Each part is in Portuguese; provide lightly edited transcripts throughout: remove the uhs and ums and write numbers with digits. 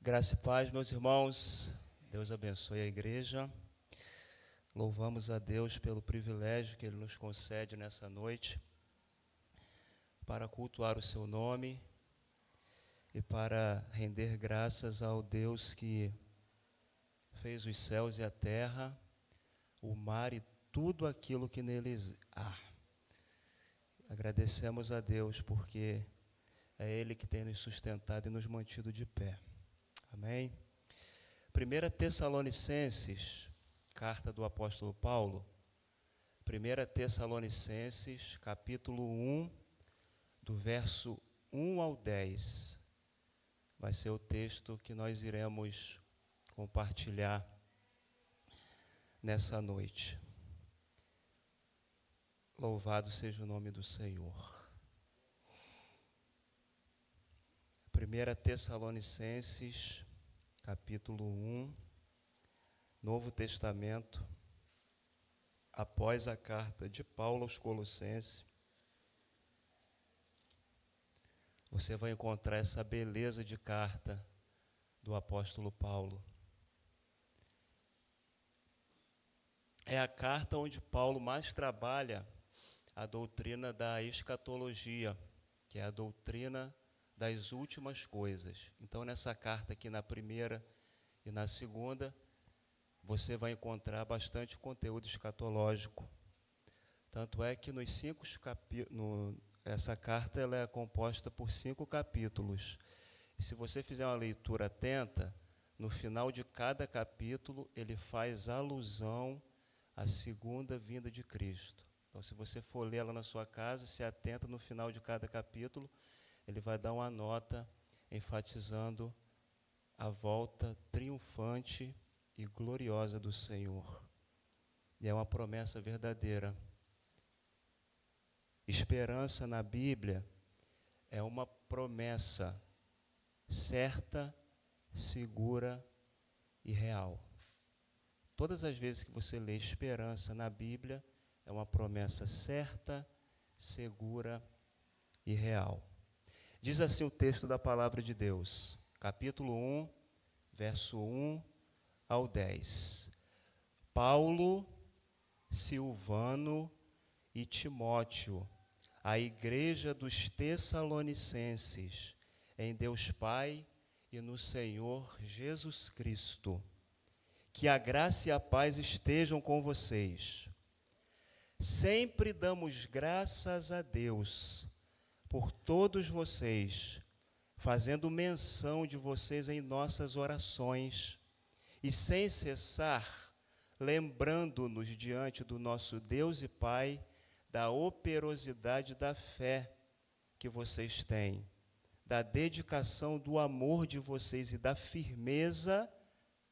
Graça e paz, meus irmãos. Deus abençoe a igreja. Louvamos a Deus pelo privilégio que Ele nos concede nessa noite para cultuar o Seu nome e para render graças ao Deus que fez os céus e a terra, o mar e tudo aquilo que neles há. Agradecemos a Deus porque é Ele que tem nos sustentado e nos mantido de pé. Amém? 1 Tessalonicenses, carta do apóstolo Paulo, 1 Tessalonicenses, capítulo 1, do verso 1 ao 10, vai ser o texto que nós iremos compartilhar nessa noite. Louvado seja o nome do Senhor. 1 Tessalonicenses, capítulo 1, Novo Testamento, após a carta de Paulo aos Colossenses, você vai encontrar essa beleza de carta do apóstolo Paulo. É a carta onde Paulo mais trabalha a doutrina da escatologia, que é a doutrina das últimas coisas. Então, nessa carta aqui, na primeira e na segunda, você vai encontrar bastante conteúdo escatológico. Tanto é que nos 5 capítulos, essa carta ela é composta por 5 capítulos. E se você fizer uma leitura atenta, no final de cada capítulo, ele faz alusão à segunda vinda de Cristo. Então, se você for ler ela na sua casa, se atenta no final de cada capítulo, ele vai dar uma nota enfatizando a volta triunfante e gloriosa do Senhor. E é uma promessa verdadeira. Esperança na Bíblia é uma promessa certa, segura e real. Todas as vezes que você lê esperança na Bíblia, é uma promessa certa, segura e real. Diz assim o texto da palavra de Deus, capítulo 1, verso 1 ao 10. Paulo, Silvano e Timóteo, a igreja dos Tessalonicenses, em Deus Pai e no Senhor Jesus Cristo. Que a graça e a paz estejam com vocês. Sempre damos graças a Deus por todos vocês, fazendo menção de vocês em nossas orações, e sem cessar, lembrando-nos diante do nosso Deus e Pai da operosidade da fé que vocês têm, da dedicação do amor de vocês e da firmeza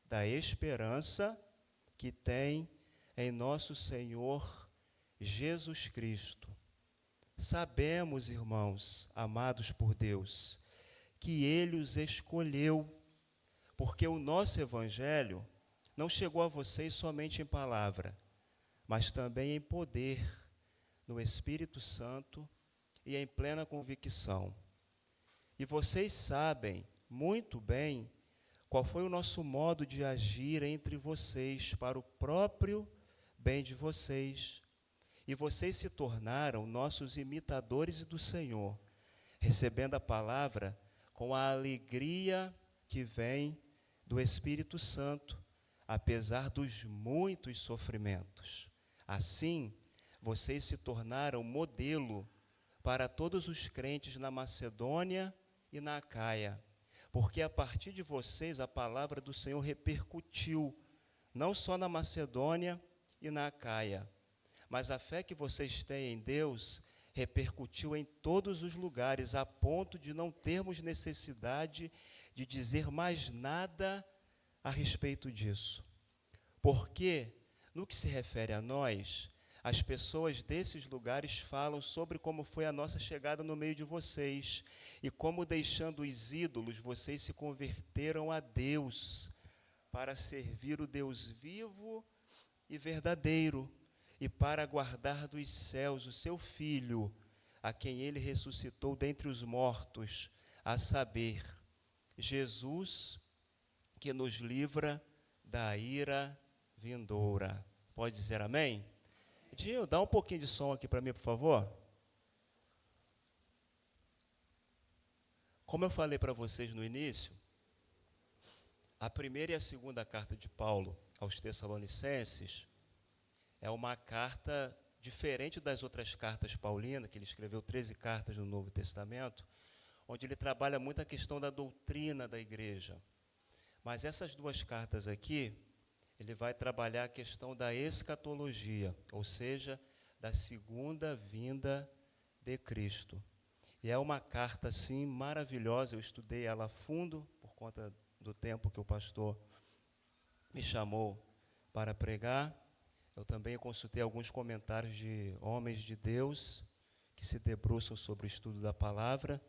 da esperança que têm em nosso Senhor Jesus Cristo. Sabemos, irmãos, amados por Deus, que Ele os escolheu, porque o nosso Evangelho não chegou a vocês somente em palavra, mas também em poder, no Espírito Santo e em plena convicção. E vocês sabem muito bem qual foi o nosso modo de agir entre vocês para o próprio bem de vocês. E vocês se tornaram nossos imitadores do Senhor, recebendo a palavra com a alegria que vem do Espírito Santo, apesar dos muitos sofrimentos. Assim, vocês se tornaram modelo para todos os crentes na Macedônia e na Acaia, porque a partir de vocês a palavra do Senhor repercutiu, não só na Macedônia e na Acaia, mas a fé que vocês têm em Deus repercutiu em todos os lugares, a ponto de não termos necessidade de dizer mais nada a respeito disso. Porque, no que se refere a nós, as pessoas desses lugares falam sobre como foi a nossa chegada no meio de vocês e como, deixando os ídolos, vocês se converteram a Deus para servir o Deus vivo e verdadeiro, e para guardar dos céus o seu Filho, a quem ele ressuscitou dentre os mortos, a saber, Jesus, que nos livra da ira vindoura. Pode dizer amém? Edinho, dá um pouquinho de som aqui para mim, por favor. Como eu falei para vocês no início, a primeira e a segunda carta de Paulo aos Tessalonicenses é uma carta diferente das outras cartas paulinas, que ele escreveu 13 cartas no Novo Testamento, onde ele trabalha muito a questão da doutrina da igreja. Mas essas duas cartas aqui, ele vai trabalhar a questão da escatologia, ou seja, da segunda vinda de Cristo. E é uma carta, assim, maravilhosa. Eu estudei ela a fundo, por conta do tempo que o pastor me chamou para pregar. Eu também consultei alguns comentários de homens de Deus que se debruçam sobre o estudo da palavra,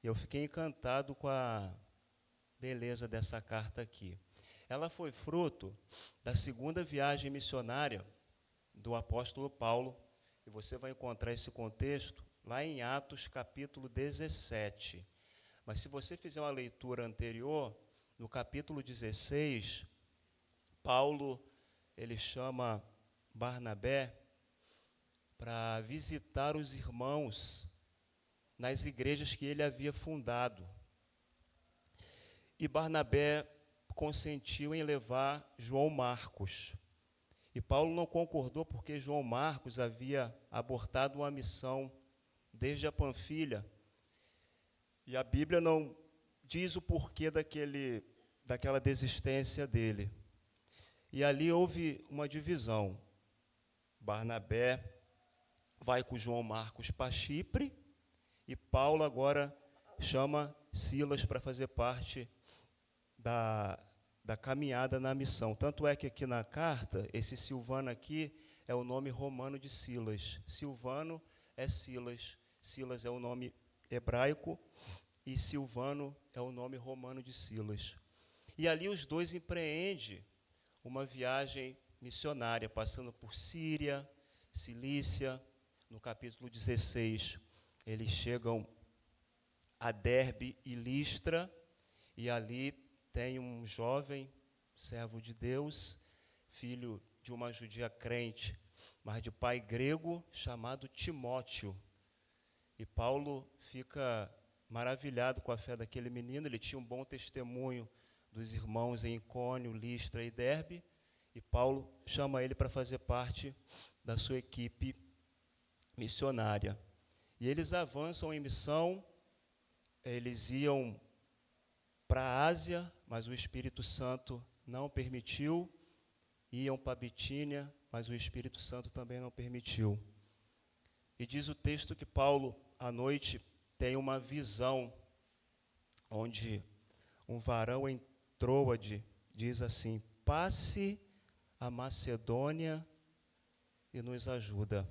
e eu fiquei encantado com a beleza dessa carta aqui. Ela foi fruto da segunda viagem missionária do apóstolo Paulo, e você vai encontrar esse contexto lá em Atos capítulo 17. Mas se você fizer uma leitura anterior, no capítulo 16, Paulo, ele chama Barnabé para visitar os irmãos nas igrejas que ele havia fundado. E Barnabé consentiu em levar João Marcos. E Paulo não concordou porque João Marcos havia abortado uma missão desde a Panfilha. E a Bíblia não diz o porquê daquela desistência dele. E ali houve uma divisão. Barnabé vai com João Marcos para Chipre, e Paulo agora chama Silas para fazer parte da caminhada na missão. Tanto é que aqui na carta, esse Silvano aqui é o nome romano de Silas. Silvano é Silas. Silas é o nome hebraico e Silvano é o nome romano de Silas. E ali os dois empreendem uma viagem missionária, passando por Síria, Cilícia. No capítulo 16, eles chegam a Derbe e Listra, e ali tem um jovem servo de Deus, filho de uma judia crente, mas de pai grego, chamado Timóteo. E Paulo fica maravilhado com a fé daquele menino. Ele tinha um bom testemunho dos irmãos em Icônio, Listra e Derbe, e Paulo chama ele para fazer parte da sua equipe missionária. E eles avançam em missão. Eles iam para a Ásia, mas o Espírito Santo não permitiu. Iam para Bitínia, mas o Espírito Santo também não permitiu. E diz o texto que Paulo, à noite, tem uma visão, onde um varão em Troade diz assim: passe a Macedônia e nos ajuda.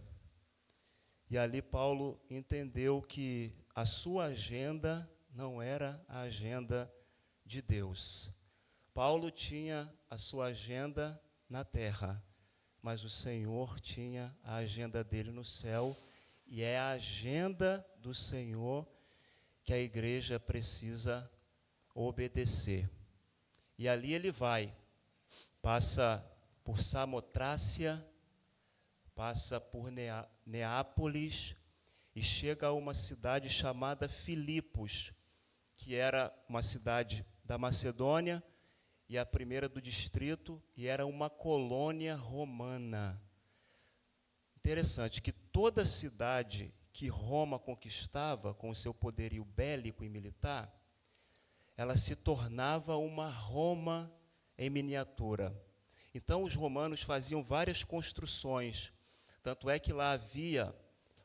E ali Paulo entendeu que a sua agenda não era a agenda de Deus. Paulo tinha a sua agenda na terra, mas o Senhor tinha a agenda dele no céu, e é a agenda do Senhor que a igreja precisa obedecer. E ali ele vai, passa por Samotrácia, passa por Neápolis e chega a uma cidade chamada Filipos, que era uma cidade da Macedônia e a primeira do distrito, e era uma colônia romana. Interessante que toda cidade que Roma conquistava com o seu poderio bélico e militar, ela se tornava uma Roma em miniatura. Então os romanos faziam várias construções. Tanto é que lá havia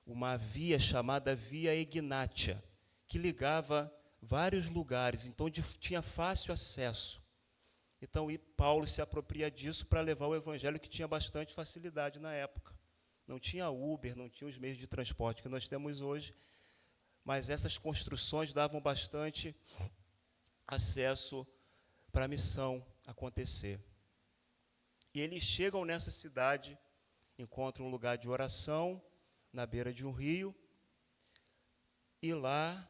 uma via chamada Via Egnatia, que ligava vários lugares, então tinha fácil acesso. Então, e Paulo se apropria disso para levar o evangelho, que tinha bastante facilidade na época. Não tinha Uber, não tinha os meios de transporte que nós temos hoje, mas essas construções davam bastante acesso para a missão acontecer. E eles chegam nessa cidade, encontram um lugar de oração na beira de um rio, e lá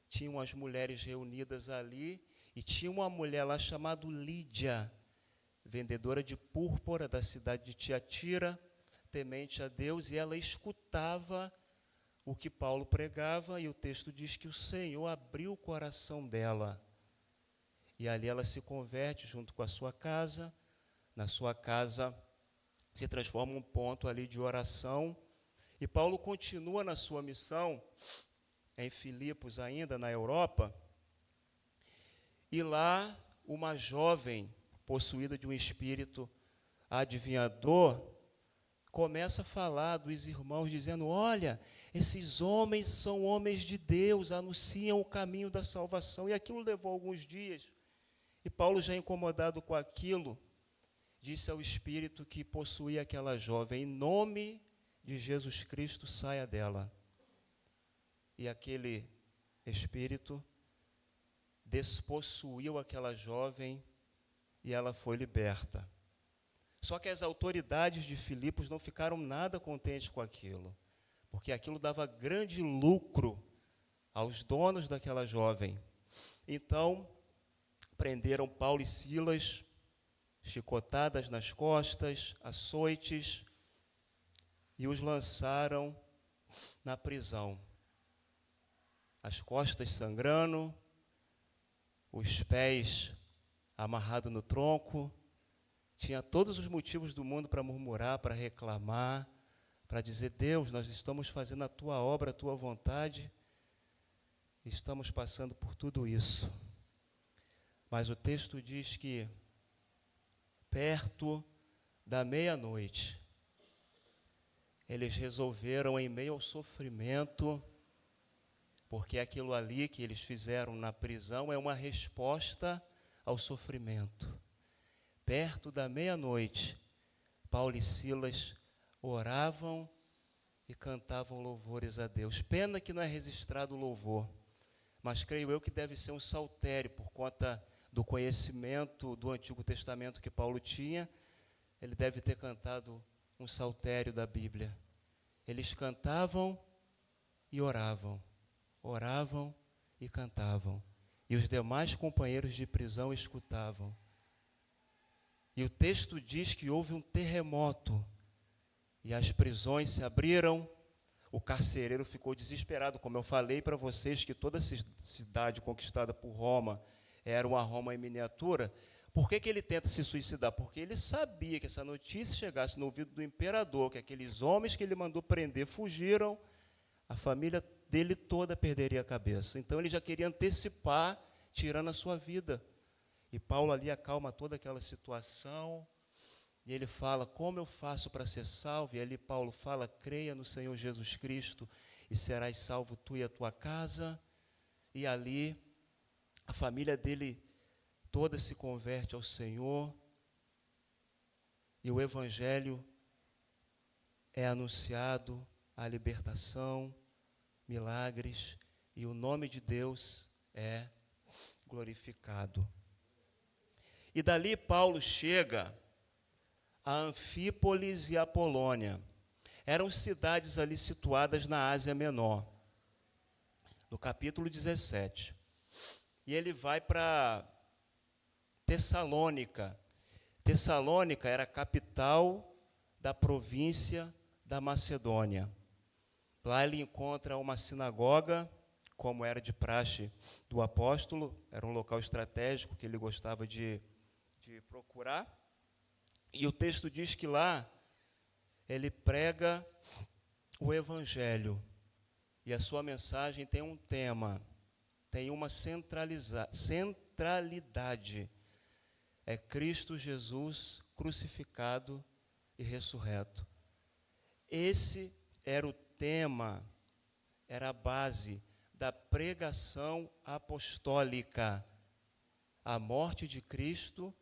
tinham as mulheres reunidas ali, E tinha uma mulher lá chamada Lídia, vendedora de púrpura da cidade de Tiatira, temente a Deus, e ela escutava o que Paulo pregava, e o texto diz que o Senhor abriu o coração dela. E ali ela se converte junto com a sua casa. Na sua casa se transforma um ponto ali de oração. E Paulo continua na sua missão, em Filipos ainda, na Europa. E lá, uma jovem, possuída de um espírito adivinhador, começa a falar dos irmãos, dizendo: olha, esses homens são homens de Deus, anunciam o caminho da salvação. E aquilo levou alguns dias. E Paulo, já incomodado com aquilo, disse ao espírito que possuía aquela jovem: em nome de Jesus Cristo, saia dela. E aquele espírito despossuiu aquela jovem e ela foi liberta. Só que as autoridades de Filipos não ficaram nada contentes com aquilo, porque aquilo dava grande lucro aos donos daquela jovem. Então, prenderam Paulo e Silas, chicotadas nas costas, açoites, e os lançaram na prisão. As costas sangrando, os pés amarrados no tronco. Tinha todos os motivos do mundo para murmurar, para reclamar, para dizer: Deus, nós estamos fazendo a tua obra, a tua vontade, estamos passando por tudo isso. Mas o texto diz que, perto da meia-noite, eles resolveram, em meio ao sofrimento, porque aquilo ali que eles fizeram na prisão é uma resposta ao sofrimento. Perto da meia-noite, Paulo e Silas oravam e cantavam louvores a Deus. Pena que não é registrado o louvor, mas creio eu que deve ser um saltério, por conta do conhecimento do Antigo Testamento que Paulo tinha. Ele deve ter cantado um saltério da Bíblia. Eles cantavam e oravam e cantavam, e os demais companheiros de prisão escutavam. E o texto diz que houve um terremoto, e as prisões se abriram. O carcereiro ficou desesperado. Como eu falei para vocês, que toda cidade conquistada por Roma era uma Roma em miniatura. Por que ele tenta se suicidar? Porque ele sabia que essa notícia chegasse no ouvido do imperador, que aqueles homens que ele mandou prender fugiram, a família dele toda perderia a cabeça. Então ele já queria antecipar, tirando a sua vida. E Paulo ali acalma toda aquela situação, e ele fala: como eu faço para ser salvo? E ali Paulo fala: creia no Senhor Jesus Cristo e serás salvo tu e a tua casa. E ali a família dele toda se converte ao Senhor, e o Evangelho é anunciado, a libertação, milagres, e o nome de Deus é glorificado. E dali Paulo chega a Anfípolis e a Polônia. Eram cidades ali situadas na Ásia Menor, no capítulo 17. E ele vai para Tessalônica. Tessalônica era a capital da província da Macedônia. Lá ele encontra uma sinagoga, como era de praxe do apóstolo, era um local estratégico que ele gostava de procurar. E o texto diz que lá ele prega o Evangelho, e a sua mensagem tem um tema, tem uma centralidade. É Cristo Jesus crucificado e ressurreto. Esse era o tema, era a base da pregação apostólica, a morte de Cristo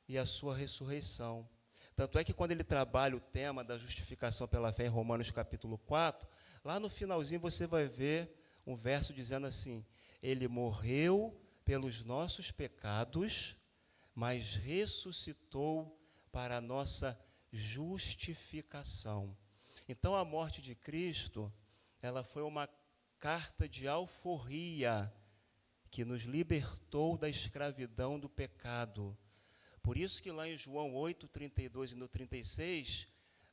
e a sua ressurreição. Tanto é que quando ele trabalha o tema da justificação pela fé em Romanos capítulo 4, lá no finalzinho você vai ver um verso dizendo assim: ele morreu pelos nossos pecados, mas ressuscitou para a nossa justificação. Então a morte de Cristo, ela foi uma carta de alforria que nos libertou da escravidão do pecado. Por isso que lá em João 8, 32 e no 36,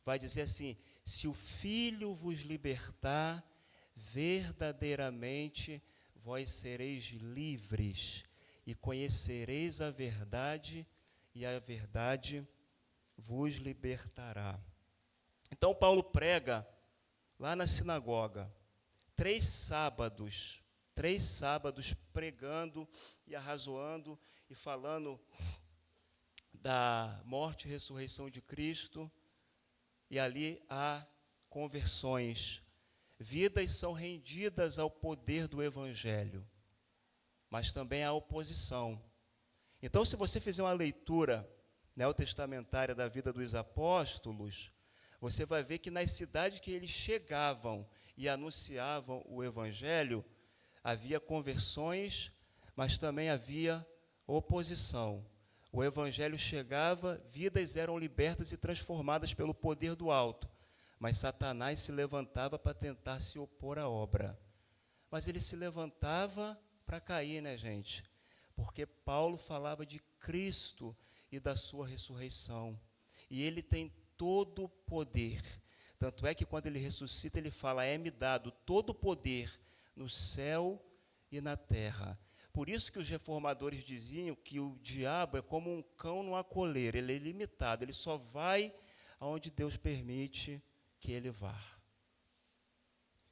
vai dizer assim: se o Filho vos libertar, verdadeiramente vós sereis livres e conhecereis a verdade, e a verdade vos libertará. Então Paulo prega lá na sinagoga, 3 sábados pregando e arrazoando e falando da morte e ressurreição de Cristo, e ali há conversões. Vidas são rendidas ao poder do Evangelho, mas também há oposição. Então, se você fizer uma leitura neotestamentária da vida dos apóstolos, você vai ver que nas cidades que eles chegavam e anunciavam o Evangelho, havia conversões, mas também havia oposição. O Evangelho chegava, vidas eram libertas e transformadas pelo poder do alto, mas Satanás se levantava para tentar se opor à obra. Mas ele se levantava para cair, né, gente? Porque Paulo falava de Cristo e da sua ressurreição. E ele tem todo o poder. Tanto é que quando ele ressuscita, ele fala: é-me dado todo o poder no céu e na terra. Por isso que os reformadores diziam que o diabo é como um cão numa coleira, ele é ilimitado, ele só vai aonde Deus permite que ele vá.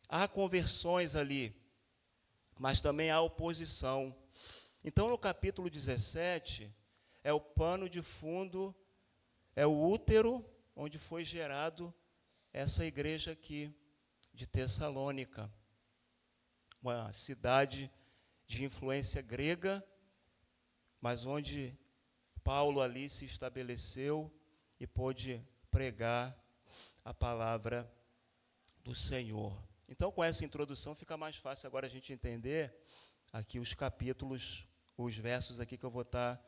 Há conversões ali, mas também há oposição. Então, no capítulo 17, é o pano de fundo, é o útero onde foi gerado essa igreja aqui de Tessalônica, uma cidade de influência grega, mas onde Paulo ali se estabeleceu e pôde pregar a palavra do Senhor. Então, com essa introdução, fica mais fácil agora a gente entender aqui os capítulos, os versos aqui que eu vou estar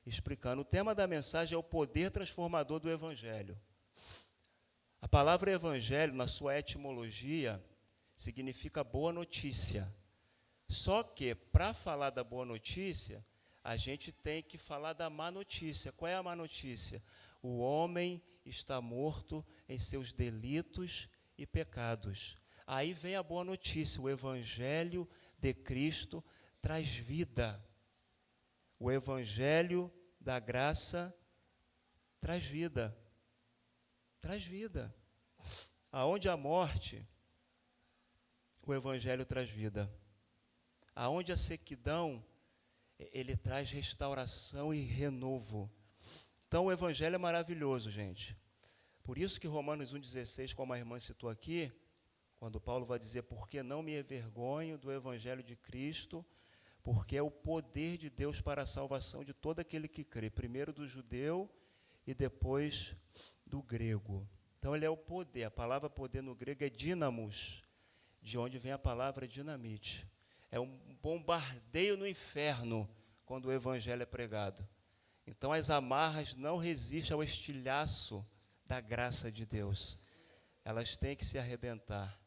explicando. O tema da mensagem é o poder transformador do Evangelho. A palavra Evangelho, na sua etimologia, significa boa notícia. Só que, para falar da boa notícia, a gente tem que falar da má notícia. Qual é a má notícia? O homem está morto em seus delitos e pecados. Aí vem a boa notícia: o Evangelho de Cristo traz vida. O Evangelho da graça traz vida. Traz vida. Aonde há morte, o Evangelho traz vida. Aonde a sequidão, ele traz restauração e renovo. Então, o Evangelho é maravilhoso, gente. Por isso que Romanos 1,16, como a irmã citou aqui, quando Paulo vai dizer: porque não me envergonho do Evangelho de Cristo, porque é o poder de Deus para a salvação de todo aquele que crê, primeiro do judeu e depois do grego. Então, ele é o poder. A palavra poder no grego é dínamos, de onde vem a palavra dinamite. É um bombardeio no inferno quando o Evangelho é pregado. Então, as amarras não resistem ao estilhaço da graça de Deus. Elas têm que se arrebentar.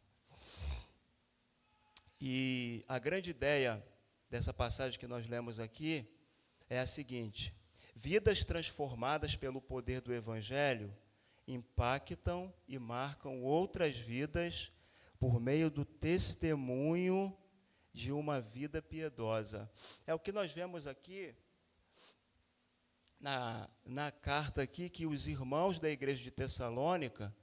E a grande ideia dessa passagem que nós lemos aqui é a seguinte: vidas transformadas pelo poder do Evangelho impactam e marcam outras vidas por meio do testemunho de uma vida piedosa. É o que nós vemos aqui na carta aqui, que os irmãos da igreja de Tessalônica,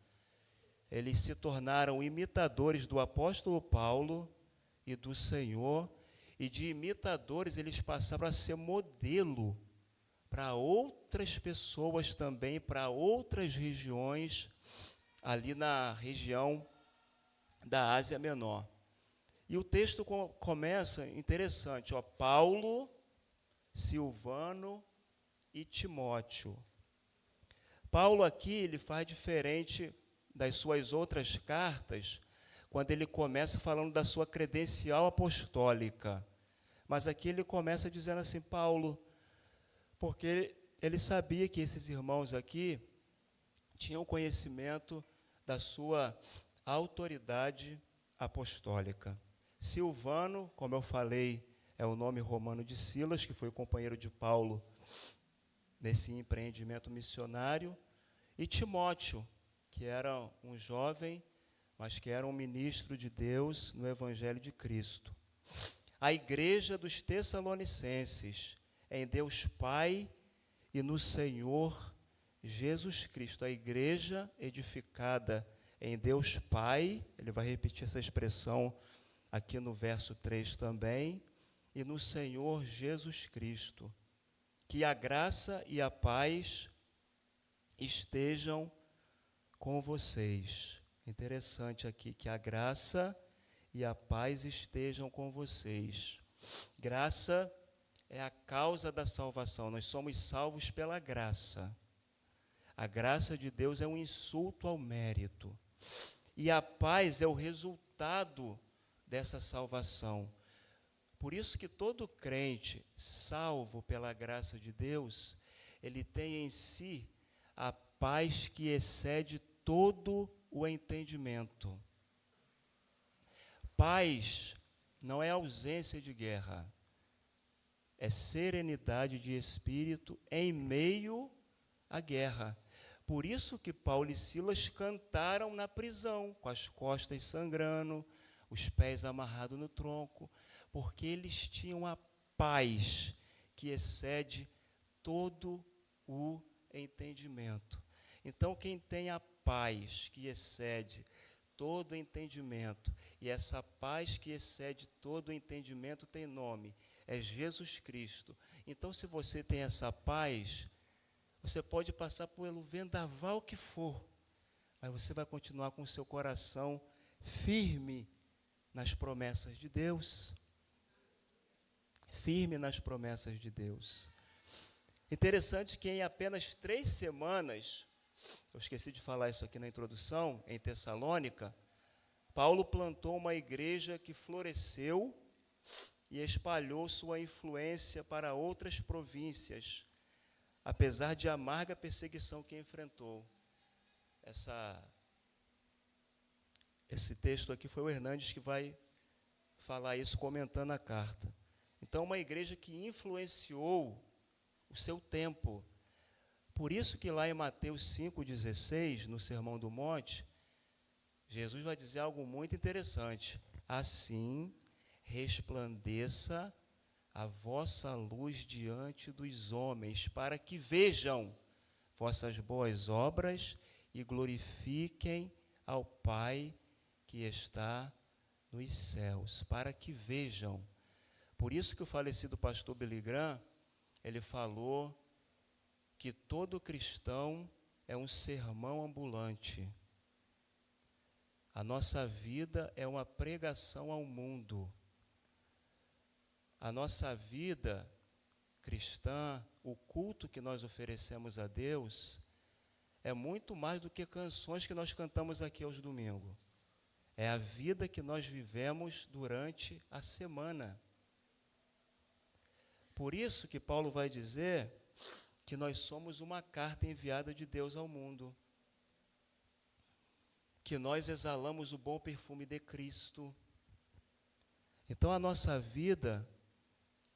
eles se tornaram imitadores do apóstolo Paulo e do Senhor, e de imitadores eles passaram a ser modelo para outras pessoas também, para outras regiões, ali na região da Ásia Menor. E o texto começa interessante, ó: Paulo, Silvano e Timóteo. Paulo aqui, ele faz diferente das suas outras cartas, quando ele começa falando da sua credencial apostólica. Mas aqui ele começa dizendo assim: Paulo, porque ele sabia que esses irmãos aqui tinham conhecimento da sua autoridade apostólica. Silvano, como eu falei, é o nome romano de Silas, que foi companheiro de Paulo nesse empreendimento missionário, e Timóteo, que era um jovem, mas que era um ministro de Deus no Evangelho de Cristo. A igreja dos Tessalonicenses, em Deus Pai e no Senhor Jesus Cristo. A igreja edificada em Deus Pai, ele vai repetir essa expressão aqui no verso 3 também, e no Senhor Jesus Cristo. Que a graça e a paz estejam com vocês. Interessante aqui, que a graça e a paz estejam com vocês. Graça é a causa da salvação, nós somos salvos pela graça. A graça de Deus é um insulto ao mérito. E a paz é o resultado dessa salvação. Por isso que todo crente salvo pela graça de Deus, ele tem em si a paz que excede todo o entendimento. Paz não é ausência de guerra, é serenidade de espírito em meio à guerra. Por isso que Paulo e Silas cantaram na prisão, com as costas sangrando, os pés amarrados no tronco, porque eles tinham a paz que excede todo o entendimento. Então, quem tem a paz que excede todo o entendimento, e essa paz que excede todo o entendimento tem nome, é Jesus Cristo. Então, se você tem essa paz, você pode passar pelo vendaval que for, mas você vai continuar com o seu coração firme nas promessas de Deus. Firme nas promessas de Deus. Interessante que em apenas 3 semanas, eu esqueci de falar isso aqui na introdução, em Tessalônica, Paulo plantou uma igreja que floresceu e espalhou sua influência para outras províncias, apesar de amarga perseguição que enfrentou. Esse texto aqui foi o Hernandes que vai falar isso comentando a carta. Então, uma igreja que influenciou o seu tempo. Por isso que lá em Mateus 5,16, no Sermão do Monte, Jesus vai dizer algo muito interessante. Assim, resplandeça a vossa luz diante dos homens, para que vejam vossas boas obras e glorifiquem ao Pai que está nos céus. Para que vejam. Por isso que o falecido pastor Billy Graham, ele falou que todo cristão é um sermão ambulante. A nossa vida é uma pregação ao mundo. A nossa vida cristã, o culto que nós oferecemos a Deus, é muito mais do que canções que nós cantamos aqui aos domingos. É a vida que nós vivemos durante a semana. Por isso que Paulo vai dizer que nós somos uma carta enviada de Deus ao mundo, que nós exalamos o bom perfume de Cristo. Então a nossa vida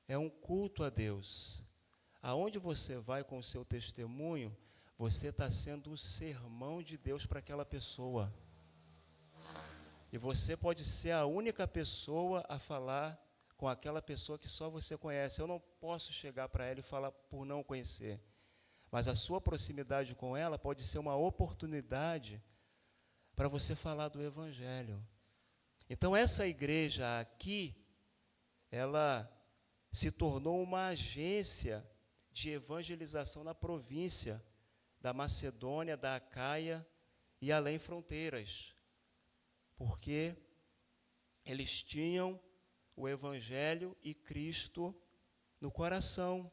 é um culto a Deus. Aonde você vai com o seu testemunho, você está sendo um sermão de Deus para aquela pessoa. E você pode ser a única pessoa a falar com aquela pessoa que só você conhece. Eu não posso chegar para ela e falar por não conhecer. Mas a sua proximidade com ela pode ser uma oportunidade para você falar do Evangelho. Então, essa igreja aqui, ela se tornou uma agência de evangelização na província da Macedônia, da Acaia e além fronteiras. Porque eles tinham o Evangelho e Cristo no coração.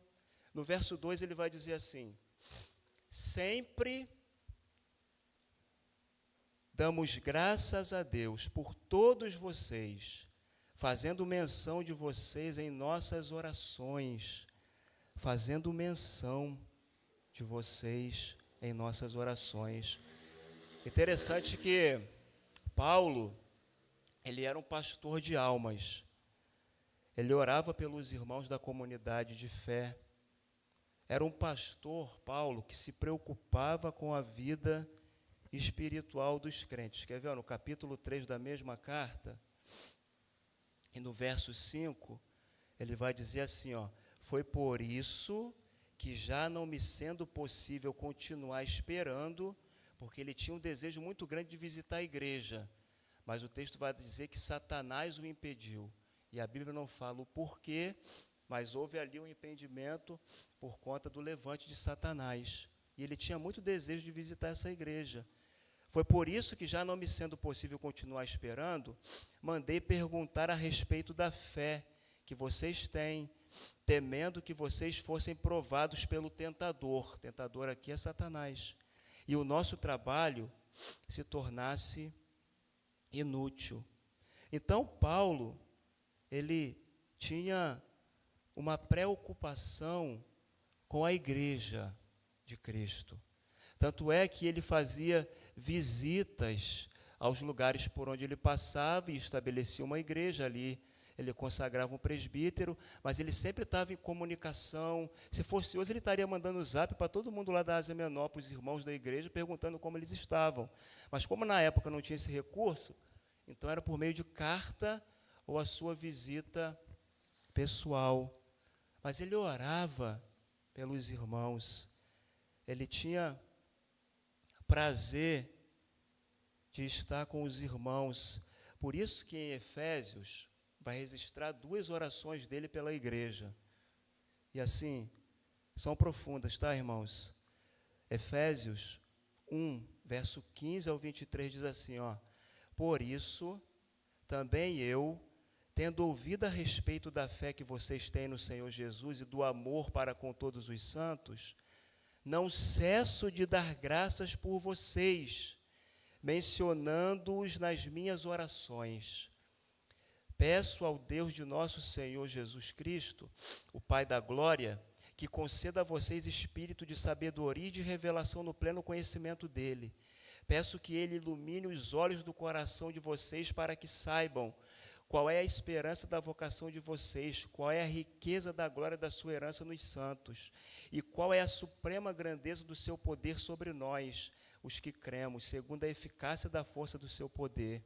No verso 2 ele vai dizer assim: sempre damos graças a Deus por todos vocês, fazendo menção de vocês em nossas orações. Fazendo menção de vocês em nossas orações. Interessante que Paulo, ele era um pastor de almas. Ele orava pelos irmãos da comunidade de fé. Era um pastor, Paulo, que se preocupava com a vida espiritual dos crentes. Quer ver, no capítulo 3 da mesma carta, e no verso 5, ele vai dizer assim, foi por isso que já não me sendo possível continuar esperando, porque ele tinha um desejo muito grande de visitar a igreja, mas o texto vai dizer que Satanás o impediu, e a Bíblia não fala o porquê, mas houve ali um impedimento por conta do levante de Satanás, e ele tinha muito desejo de visitar essa igreja. Foi por isso que, já não me sendo possível continuar esperando, mandei perguntar a respeito da fé que vocês têm, temendo que vocês fossem provados pelo tentador. O tentador aqui é Satanás. E o nosso trabalho se tornasse inútil. Então, Paulo, ele tinha uma preocupação com a igreja de Cristo. Tanto é que ele fazia visitas aos lugares por onde ele passava e estabelecia uma igreja ali. Ele consagrava um presbítero, mas ele sempre estava em comunicação. Se fosse hoje, ele estaria mandando zap para todo mundo lá da Ásia Menor, para os irmãos da igreja, perguntando como eles estavam. Mas como na época não tinha esse recurso, então era por meio de carta ou a sua visita pessoal. Mas ele orava pelos irmãos. Ele tinha prazer de estar com os irmãos. Por isso que em Efésios vai registrar 2 orações dele pela igreja. E assim, são profundas, tá, irmãos? Efésios 1, verso 15 ao 23 diz assim, por isso, também eu, tendo ouvido a respeito da fé que vocês têm no Senhor Jesus e do amor para com todos os santos, não cesso de dar graças por vocês, mencionando-os nas minhas orações. Peço ao Deus de nosso Senhor Jesus Cristo, o Pai da glória, que conceda a vocês espírito de sabedoria e de revelação no pleno conhecimento dele. Peço que ele ilumine os olhos do coração de vocês para que saibam qual é a esperança da vocação de vocês, qual é a riqueza da glória da sua herança nos santos, e qual é a suprema grandeza do seu poder sobre nós, os que cremos, segundo a eficácia da força do seu poder.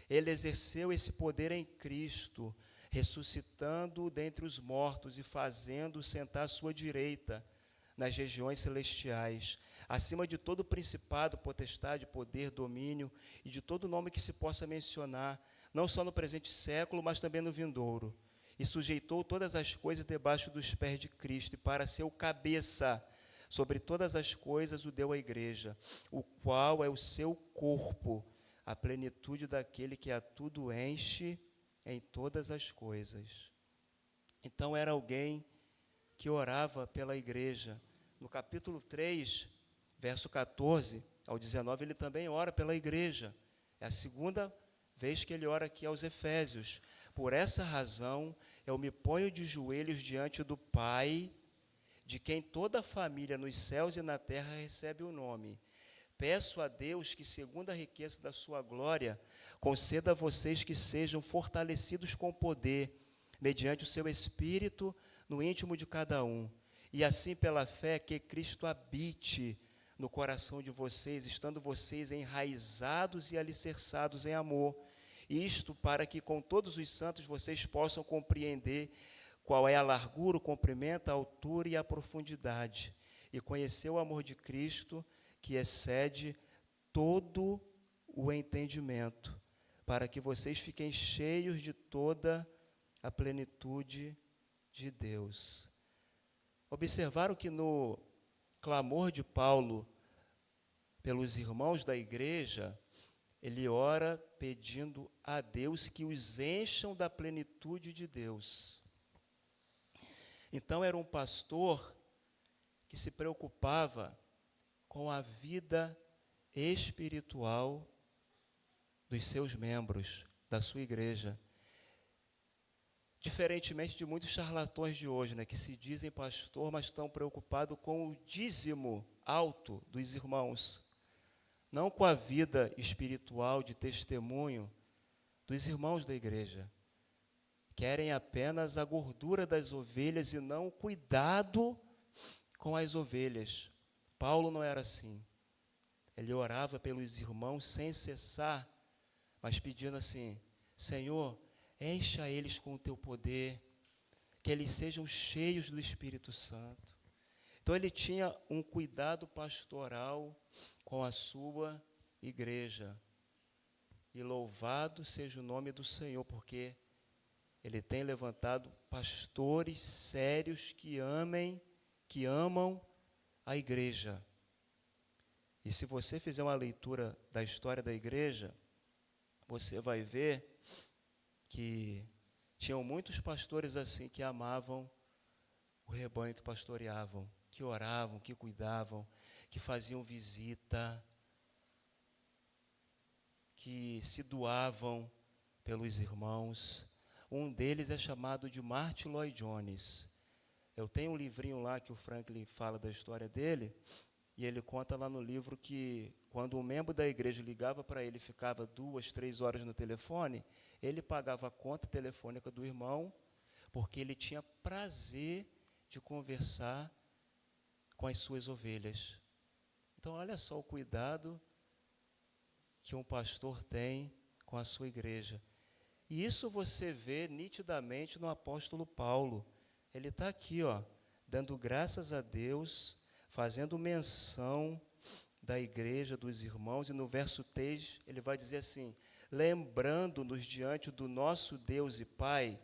Ele exerceu esse poder em Cristo, ressuscitando-o dentre os mortos e fazendo-o sentar à sua direita, nas regiões celestiais, acima de todo principado, potestade, poder, domínio, e de todo nome que se possa mencionar, não só no presente século, mas também no vindouro. E sujeitou todas as coisas debaixo dos pés de Cristo, e para ser o cabeça sobre todas as coisas o deu à igreja, o qual é o seu corpo, a plenitude daquele que a tudo enche em todas as coisas. Então era alguém que orava pela igreja. No capítulo 3, verso 14 ao 19, ele também ora pela igreja. É a segunda vez que ele ora aqui aos Efésios. Por essa razão, eu me ponho de joelhos diante do Pai, de quem toda a família nos céus e na terra recebe o nome. Peço a Deus que, segundo a riqueza da sua glória, conceda a vocês que sejam fortalecidos com poder, mediante o seu Espírito, no íntimo de cada um. E assim, pela fé, que Cristo habite no coração de vocês, estando vocês enraizados e alicerçados em amor. Isto para que com todos os santos vocês possam compreender qual é a largura, o comprimento, a altura e a profundidade, e conhecer o amor de Cristo, que excede todo o entendimento, para que vocês fiquem cheios de toda a plenitude de Deus. Observaram que no clamor de Paulo pelos irmãos da igreja, ele ora pedindo a Deus que os encham da plenitude de Deus. Então era um pastor que se preocupava com a vida espiritual dos seus membros, da sua igreja. Diferentemente de muitos charlatões de hoje, que se dizem pastor, mas estão preocupados com o dízimo alto dos irmãos, não com a vida espiritual de testemunho dos irmãos da igreja, querem apenas a gordura das ovelhas e não o cuidado com as ovelhas. Paulo não era assim. Ele orava pelos irmãos sem cessar, mas pedindo assim: Senhor, encha eles com o teu poder, que eles sejam cheios do Espírito Santo. Então ele tinha um cuidado pastoral com a sua igreja. E louvado seja o nome do Senhor, porque Ele tem levantado pastores sérios que amam a igreja. E se você fizer uma leitura da história da igreja, você vai ver que tinham muitos pastores assim que amavam o rebanho que pastoreavam, que oravam, que cuidavam, que faziam visita, que se doavam pelos irmãos. Um deles é chamado de Martin Lloyd Jones. Eu tenho um livrinho lá que o Franklin fala da história dele, e ele conta lá no livro que quando um membro da igreja ligava para ele, ficava 2, 3 horas no telefone, ele pagava a conta telefônica do irmão, porque ele tinha prazer de conversar com as suas ovelhas. Então, olha só o cuidado que um pastor tem com a sua igreja. E isso você vê nitidamente no apóstolo Paulo. Ele está aqui, dando graças a Deus, fazendo menção da igreja, dos irmãos, e no verso 3 ele vai dizer assim: lembrando-nos diante do nosso Deus e Pai,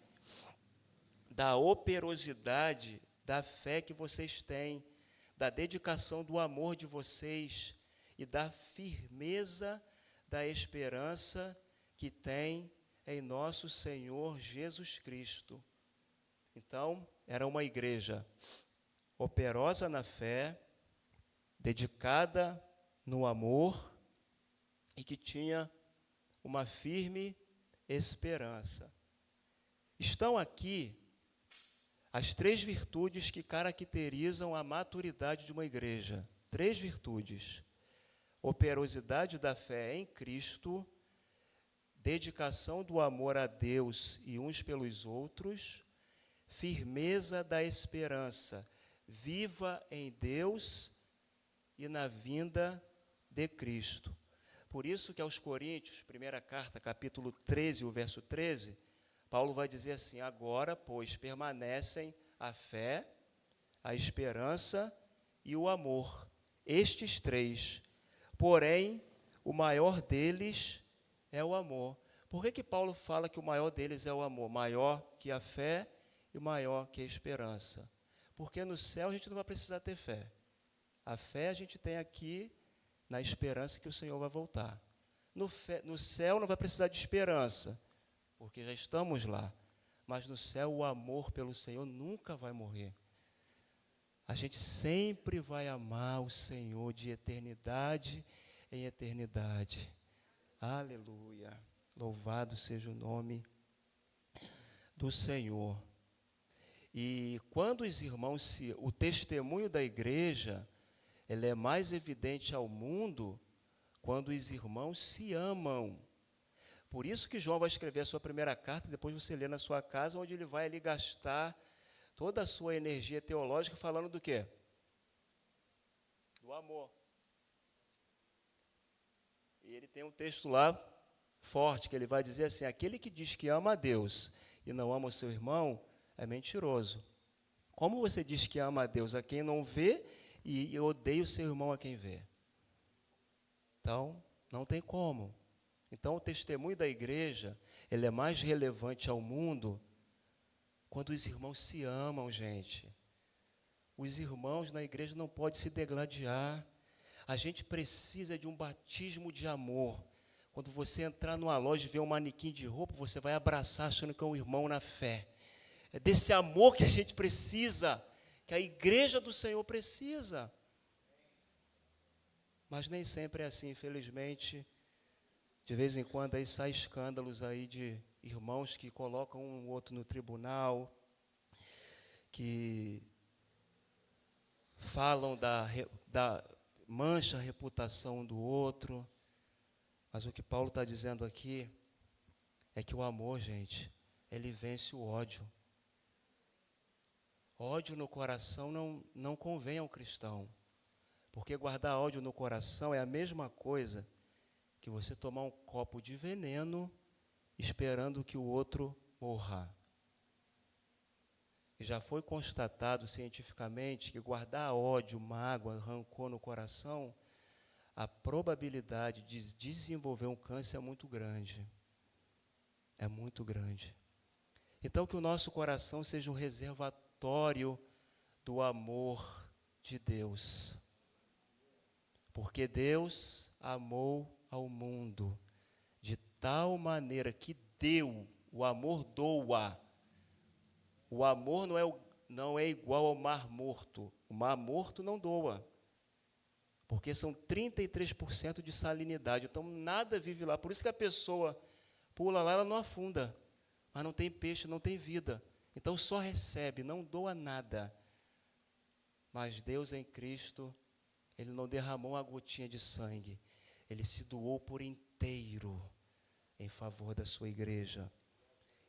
da operosidade da fé que vocês têm, da dedicação do amor de vocês e da firmeza da esperança que tem em nosso Senhor Jesus Cristo. Então, era uma igreja operosa na fé, dedicada no amor e que tinha uma firme esperança. Estão aqui as 3 virtudes que caracterizam a maturidade de uma igreja. 3 virtudes: operosidade da fé em Cristo, dedicação do amor a Deus e uns pelos outros, firmeza da esperança, viva em Deus e na vinda de Cristo. Por isso que aos Coríntios, primeira carta, capítulo 13, o verso 13, Paulo vai dizer assim: agora, pois, permanecem a fé, a esperança e o amor, estes 3. Porém, o maior deles é o amor. Por que Paulo fala que o maior deles é o amor? Maior que a fé e maior que a esperança. Porque no céu a gente não vai precisar ter fé. A fé a gente tem aqui na esperança que o Senhor vai voltar. No céu não vai precisar de esperança, porque já estamos lá. Mas no céu o amor pelo Senhor nunca vai morrer. A gente sempre vai amar o Senhor de eternidade em eternidade. Aleluia. Louvado seja o nome do Senhor. E quando os irmãos o testemunho da igreja, ele é mais evidente ao mundo quando os irmãos se amam. Por isso que João vai escrever a sua primeira carta, depois você lê na sua casa, onde ele vai ali gastar toda a sua energia teológica falando do quê? Do amor. E ele tem um texto lá forte, que ele vai dizer assim: aquele que diz que ama a Deus e não ama o seu irmão é mentiroso. Como você diz que ama a Deus a quem não vê e odeia o seu irmão a quem vê? Então, não tem como. Então, o testemunho da igreja, ele é mais relevante ao mundo quando os irmãos se amam, gente. Os irmãos na igreja não podem se degladiar. A gente precisa de um batismo de amor. Quando você entrar numa loja e ver um manequim de roupa, você vai abraçar achando que é um irmão na fé. É desse amor que a gente precisa, que a igreja do Senhor precisa. Mas nem sempre é assim, infelizmente. De vez em quando aí saem escândalos aí de irmãos que colocam um outro no tribunal, que falam da mancha a reputação do outro. Mas o que Paulo está dizendo aqui é que o amor, gente, ele vence o ódio. Ódio no coração não convém ao cristão, porque guardar ódio no coração é a mesma coisa que você tomar um copo de veneno esperando que o outro morra. E já foi constatado cientificamente que guardar ódio, mágoa, rancor no coração, a probabilidade de desenvolver um câncer é muito grande. É muito grande. Então, que o nosso coração seja um reservatório do amor de Deus. Porque Deus amou ao mundo de tal maneira que deu, o amor doa. O amor não é igual ao mar morto. O mar morto não doa. Porque são 33% de salinidade. Então, nada vive lá. Por isso que a pessoa pula lá, ela não afunda. Mas não tem peixe, não tem vida. Então, só recebe, não doa nada. Mas Deus em Cristo, Ele não derramou uma gotinha de sangue. Ele se doou por inteiro em favor da sua igreja.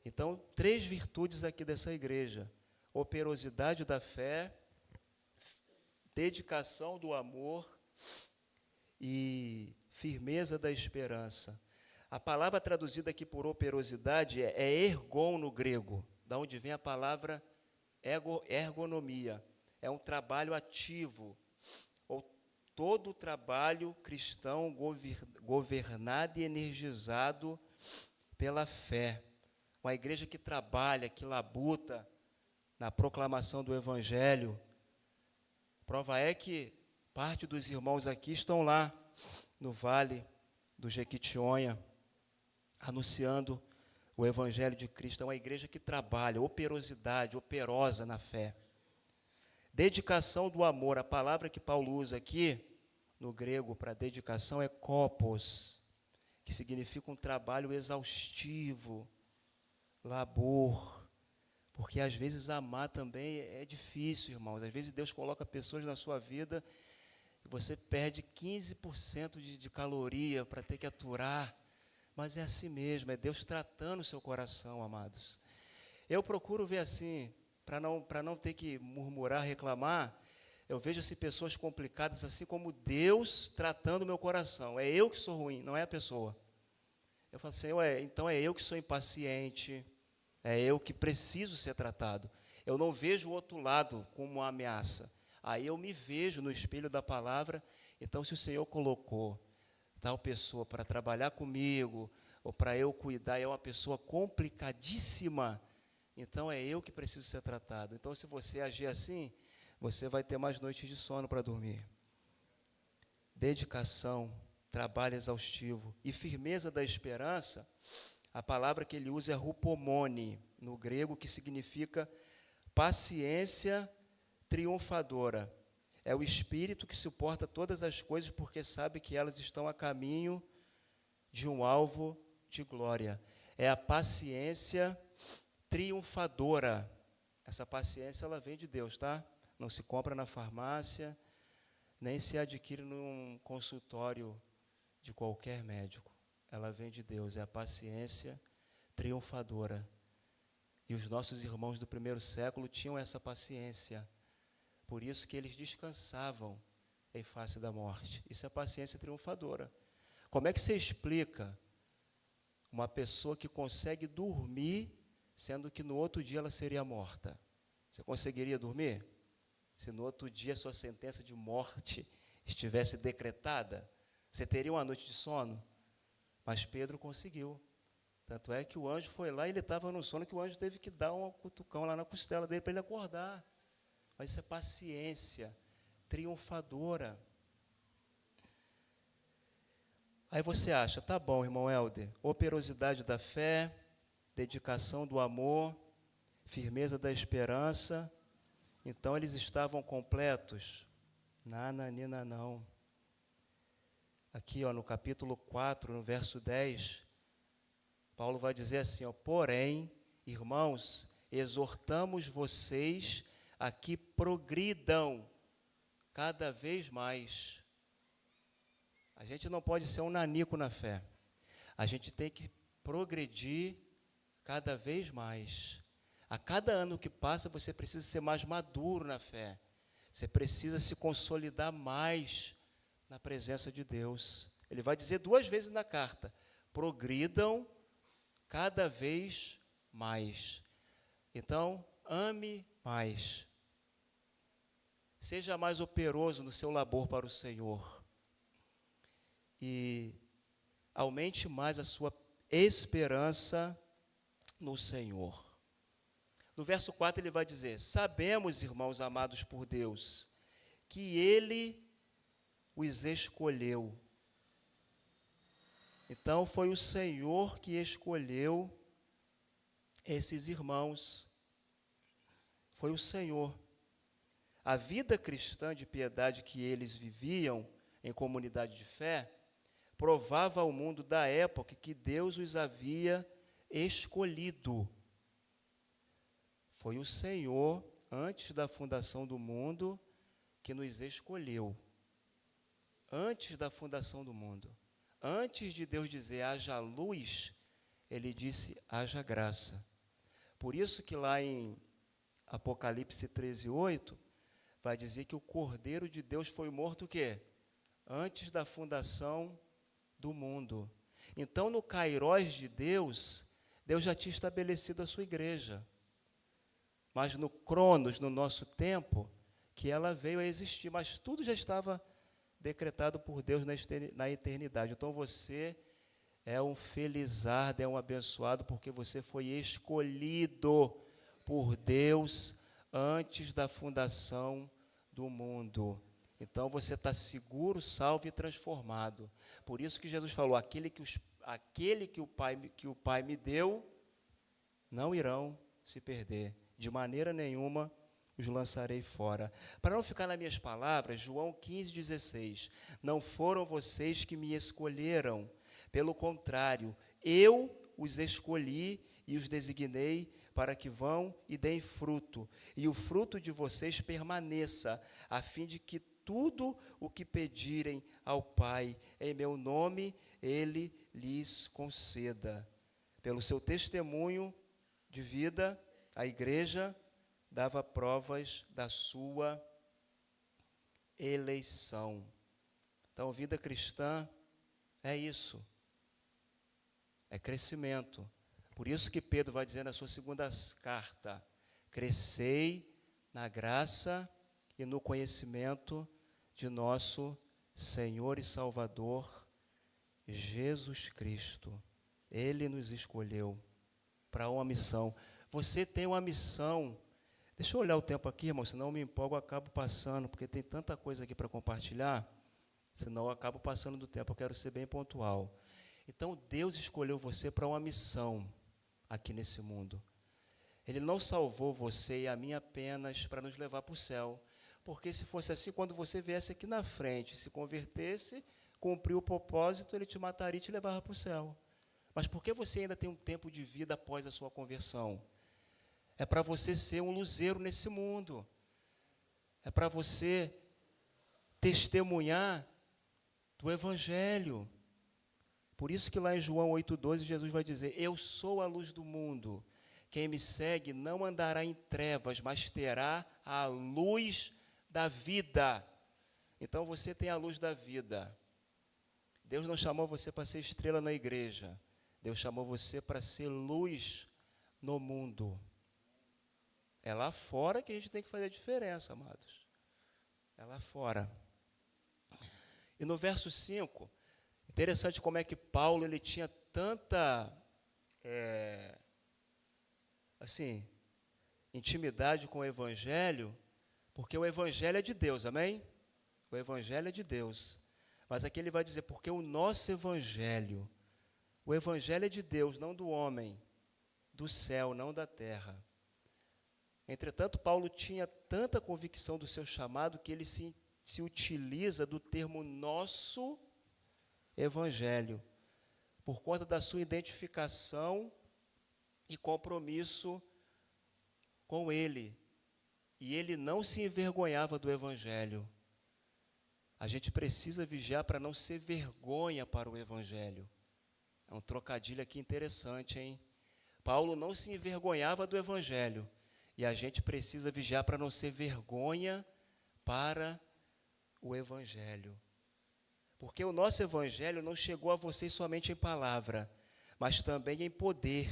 Então, 3 virtudes aqui dessa igreja: operosidade da fé, dedicação do amor e firmeza da esperança. A palavra traduzida aqui por operosidade é ergon no grego, da onde vem a palavra ergonomia. É um trabalho ativo, ou todo trabalho cristão governado e energizado pela fé. Uma igreja que trabalha, que labuta na proclamação do Evangelho. Prova é que parte dos irmãos aqui estão lá no Vale do Jequitinhonha, anunciando o Evangelho de Cristo. É uma igreja que trabalha, operosidade, operosa na fé. Dedicação do amor, a palavra que Paulo usa aqui, no grego, para dedicação é kopos, que significa um trabalho exaustivo, labor, porque às vezes amar também é difícil, irmãos. Às vezes Deus coloca pessoas na sua vida e você perde 15% de caloria para ter que aturar, mas é assim mesmo, é Deus tratando o seu coração, amados. Eu procuro ver assim, para não ter que murmurar, reclamar, eu vejo assim, pessoas complicadas, assim como Deus tratando o meu coração. É eu que sou ruim, não é a pessoa. Eu falo assim, então é eu que sou impaciente, é eu que preciso ser tratado. Eu não vejo o outro lado como uma ameaça. Aí eu me vejo no espelho da palavra. Então, se o Senhor colocou tal pessoa para trabalhar comigo, ou para eu cuidar, é uma pessoa complicadíssima, então é eu que preciso ser tratado. Então, se você agir assim, você vai ter mais noites de sono para dormir. Dedicação, trabalho exaustivo e firmeza da esperança. A palavra que ele usa é rupomone, no grego, que significa paciência triunfadora. É o espírito que suporta todas as coisas porque sabe que elas estão a caminho de um alvo de glória. É a paciência triunfadora. Essa paciência, ela vem de Deus, tá? Não se compra na farmácia, nem se adquire num consultório de qualquer médico. Ela vem de Deus, é a paciência triunfadora. E os nossos irmãos do primeiro século tinham essa paciência. Por isso que eles descansavam em face da morte. Isso é paciência triunfadora. Como é que você explica uma pessoa que consegue dormir, sendo que no outro dia ela seria morta? Você conseguiria dormir? Se no outro dia a sua sentença de morte estivesse decretada, você teria uma noite de sono? Mas Pedro conseguiu. Tanto é que o anjo foi lá e ele estava no sono, que o anjo teve que dar um cutucão lá na costela dele para ele acordar. Mas isso é paciência triunfadora. Aí você acha, tá bom, irmão Helder, operosidade da fé, dedicação do amor, firmeza da esperança, então eles estavam completos? Nananina, não. Aqui, no capítulo 4, no verso 10, Paulo vai dizer assim, porém, irmãos, exortamos vocês a que progridam cada vez mais. A gente não pode ser um nanico na fé. A gente tem que progredir cada vez mais. A cada ano que passa, você precisa ser mais maduro na fé. Você precisa se consolidar mais na presença de Deus. Ele vai dizer 2 vezes na carta: progridam cada vez mais. Então, ame mais. Seja mais operoso no seu labor para o Senhor. E aumente mais a sua esperança no Senhor. No verso 4 ele vai dizer: sabemos, irmãos amados por Deus, que Ele os escolheu. Então foi o Senhor que escolheu esses irmãos. Foi o Senhor. A vida cristã de piedade que eles viviam em comunidade de fé provava ao mundo da época que Deus os havia escolhido. Foi o Senhor, antes da fundação do mundo, que nos escolheu. Antes da fundação do mundo. Antes de Deus dizer haja luz, Ele disse haja graça. Por isso que lá em Apocalipse 13:8, vai dizer que o Cordeiro de Deus foi morto o quê? Antes da fundação do mundo. Então, no Kairós de Deus, Deus já tinha estabelecido a sua igreja. Mas no Cronos, no nosso tempo, que ela veio a existir, mas tudo já estava decretado por Deus na eternidade. Então você é um felizardo, é um abençoado, porque você foi escolhido por Deus antes da fundação do mundo. Então você está seguro, salvo e transformado. Por isso que Jesus falou: aquele que o Pai me deu, não irão se perder. De maneira nenhuma os lançarei fora. Para não ficar nas minhas palavras, João 15,16. Não foram vocês que me escolheram, pelo contrário, eu os escolhi e os designei para que vão e deem fruto, e o fruto de vocês permaneça, a fim de que tudo o que pedirem ao Pai em meu nome, Ele lhes conceda. Pelo seu testemunho de vida, a igreja dava provas da sua eleição. Então, vida cristã é isso, é crescimento. Por isso que Pedro vai dizer na sua segunda carta: crescei na graça e no conhecimento de nosso Senhor e Salvador, Jesus Cristo. Ele nos escolheu para uma missão. Você tem uma missão. Deixa eu olhar o tempo aqui, irmão, senão eu me empolgo, eu acabo passando, porque tem tanta coisa aqui para compartilhar, senão eu acabo passando do tempo, eu quero ser bem pontual. Então, Deus escolheu você para uma missão aqui nesse mundo. Ele não salvou você e a mim apenas para nos levar para o céu, porque se fosse assim, quando você viesse aqui na frente, se convertesse, cumpriu o propósito, Ele te mataria e te levava para o céu. Mas por que você ainda tem um tempo de vida após a sua conversão? É para você ser um luzeiro nesse mundo. É para você testemunhar do Evangelho. Por isso que lá em João 8,12, Jesus vai dizer: eu sou a luz do mundo. Quem me segue não andará em trevas, mas terá a luz da vida. Então você tem a luz da vida. Deus não chamou você para ser estrela na igreja. Deus chamou você para ser luz no mundo. É lá fora que a gente tem que fazer a diferença, amados. É lá fora. E no verso 5, interessante como é que Paulo ele tinha tanta intimidade com o Evangelho, porque o Evangelho é de Deus, amém? O Evangelho é de Deus. Mas aqui ele vai dizer, porque o nosso Evangelho, o Evangelho é de Deus, não do homem, do céu, não da terra. Entretanto, Paulo tinha tanta convicção do seu chamado que ele se utiliza do termo nosso Evangelho, por conta da sua identificação e compromisso com ele. E ele não se envergonhava do Evangelho. A gente precisa vigiar para não ser vergonha para o Evangelho. É um trocadilho aqui interessante, hein? Paulo não se envergonhava do evangelho, e a gente precisa vigiar para não ser vergonha para o evangelho. Porque o nosso evangelho não chegou a vocês somente em palavra, mas também em poder,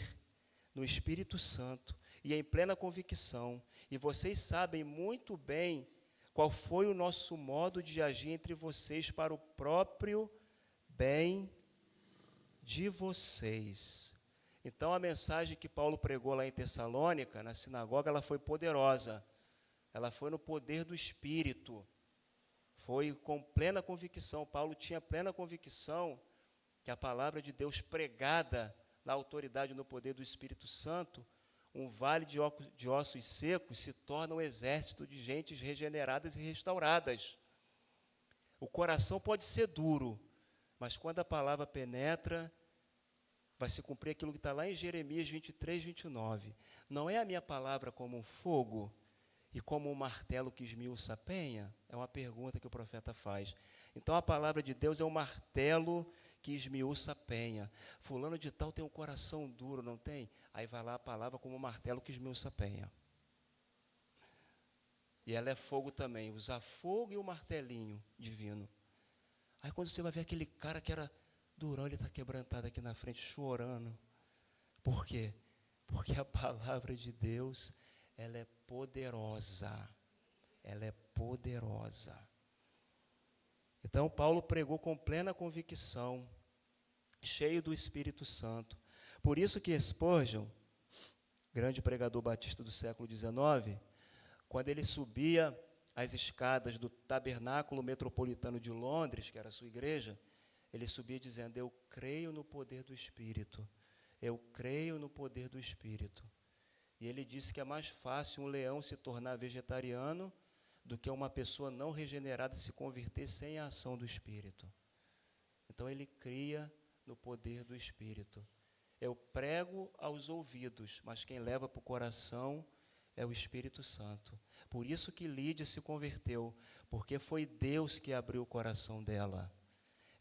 no Espírito Santo e em plena convicção. E vocês sabem muito bem qual foi o nosso modo de agir entre vocês para o próprio bem de vocês. Então, a mensagem que Paulo pregou lá em Tessalônica, na sinagoga, ela foi poderosa. Ela foi no poder do Espírito. Foi com plena convicção. Paulo tinha plena convicção que a palavra de Deus pregada na autoridade e no poder do Espírito Santo, um vale de ossos secos se torna um exército de gentes regeneradas e restauradas. O coração pode ser duro, mas quando a palavra penetra, vai se cumprir aquilo que está lá em Jeremias 23, 29. Não é a minha palavra como um fogo e como um martelo que esmiuça a penha? É uma pergunta que o profeta faz. Então, a palavra de Deus é um martelo que esmiuça a penha. Fulano de tal tem um coração duro, não tem? Aí vai lá a palavra como um martelo que esmiuça a penha. E ela é fogo também, usa fogo e o martelinho divino. Aí quando você vai ver aquele cara que era durão, ele está quebrantado aqui na frente, chorando. Por quê? Porque a palavra de Deus, ela é poderosa. Ela é poderosa. Então, Paulo pregou com plena convicção, cheio do Espírito Santo. Por isso que Spurgeon, grande pregador batista do século XIX, quando ele subia as escadas do Tabernáculo Metropolitano de Londres, que era a sua igreja, ele subia dizendo: eu creio no poder do Espírito, eu creio no poder do Espírito. E ele disse que é mais fácil um leão se tornar vegetariano do que uma pessoa não regenerada se converter sem a ação do Espírito. Então ele cria no poder do Espírito. Eu prego aos ouvidos, mas quem leva para o coração é o Espírito Santo. Por isso que Lídia se converteu, porque foi Deus que abriu o coração dela.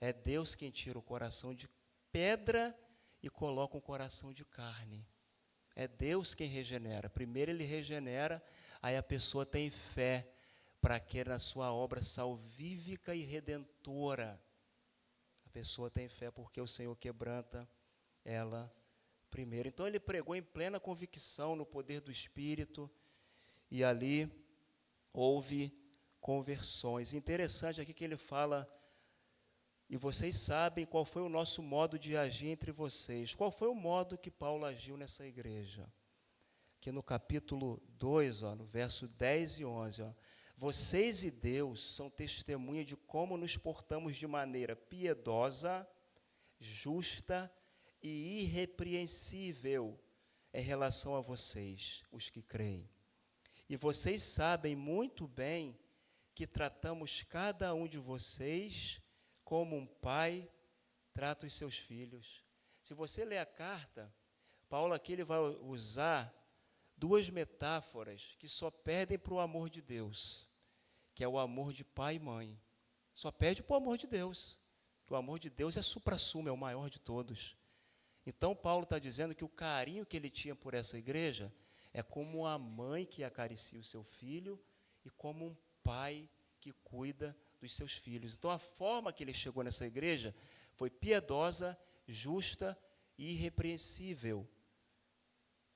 É Deus quem tira o coração de pedra e coloca um coração de carne. É Deus quem regenera. Primeiro ele regenera, aí a pessoa tem fé para que na sua obra salvífica e redentora, a pessoa tem fé porque o Senhor quebranta ela primeiro. Então ele pregou em plena convicção no poder do Espírito e ali houve conversões. Interessante aqui que ele fala: e vocês sabem qual foi o nosso modo de agir entre vocês. Qual foi o modo que Paulo agiu nessa igreja? Aqui no capítulo 2, no verso 10 e 11, vocês e Deus são testemunha de como nos portamos de maneira piedosa, justa e irrepreensível em relação a vocês, os que creem. E vocês sabem muito bem que tratamos cada um de vocês como um pai trata os seus filhos. Se você ler a carta, Paulo aqui ele vai usar duas metáforas que só perdem para o amor de Deus, que é o amor de pai e mãe. Só perde para o amor de Deus, que o amor de Deus é supra-sumo, é o maior de todos. Então, Paulo está dizendo que o carinho que ele tinha por essa igreja é como a mãe que acaricia o seu filho e como um pai que cuida dos seus filhos. Então, a forma que ele chegou nessa igreja foi piedosa, justa e irrepreensível.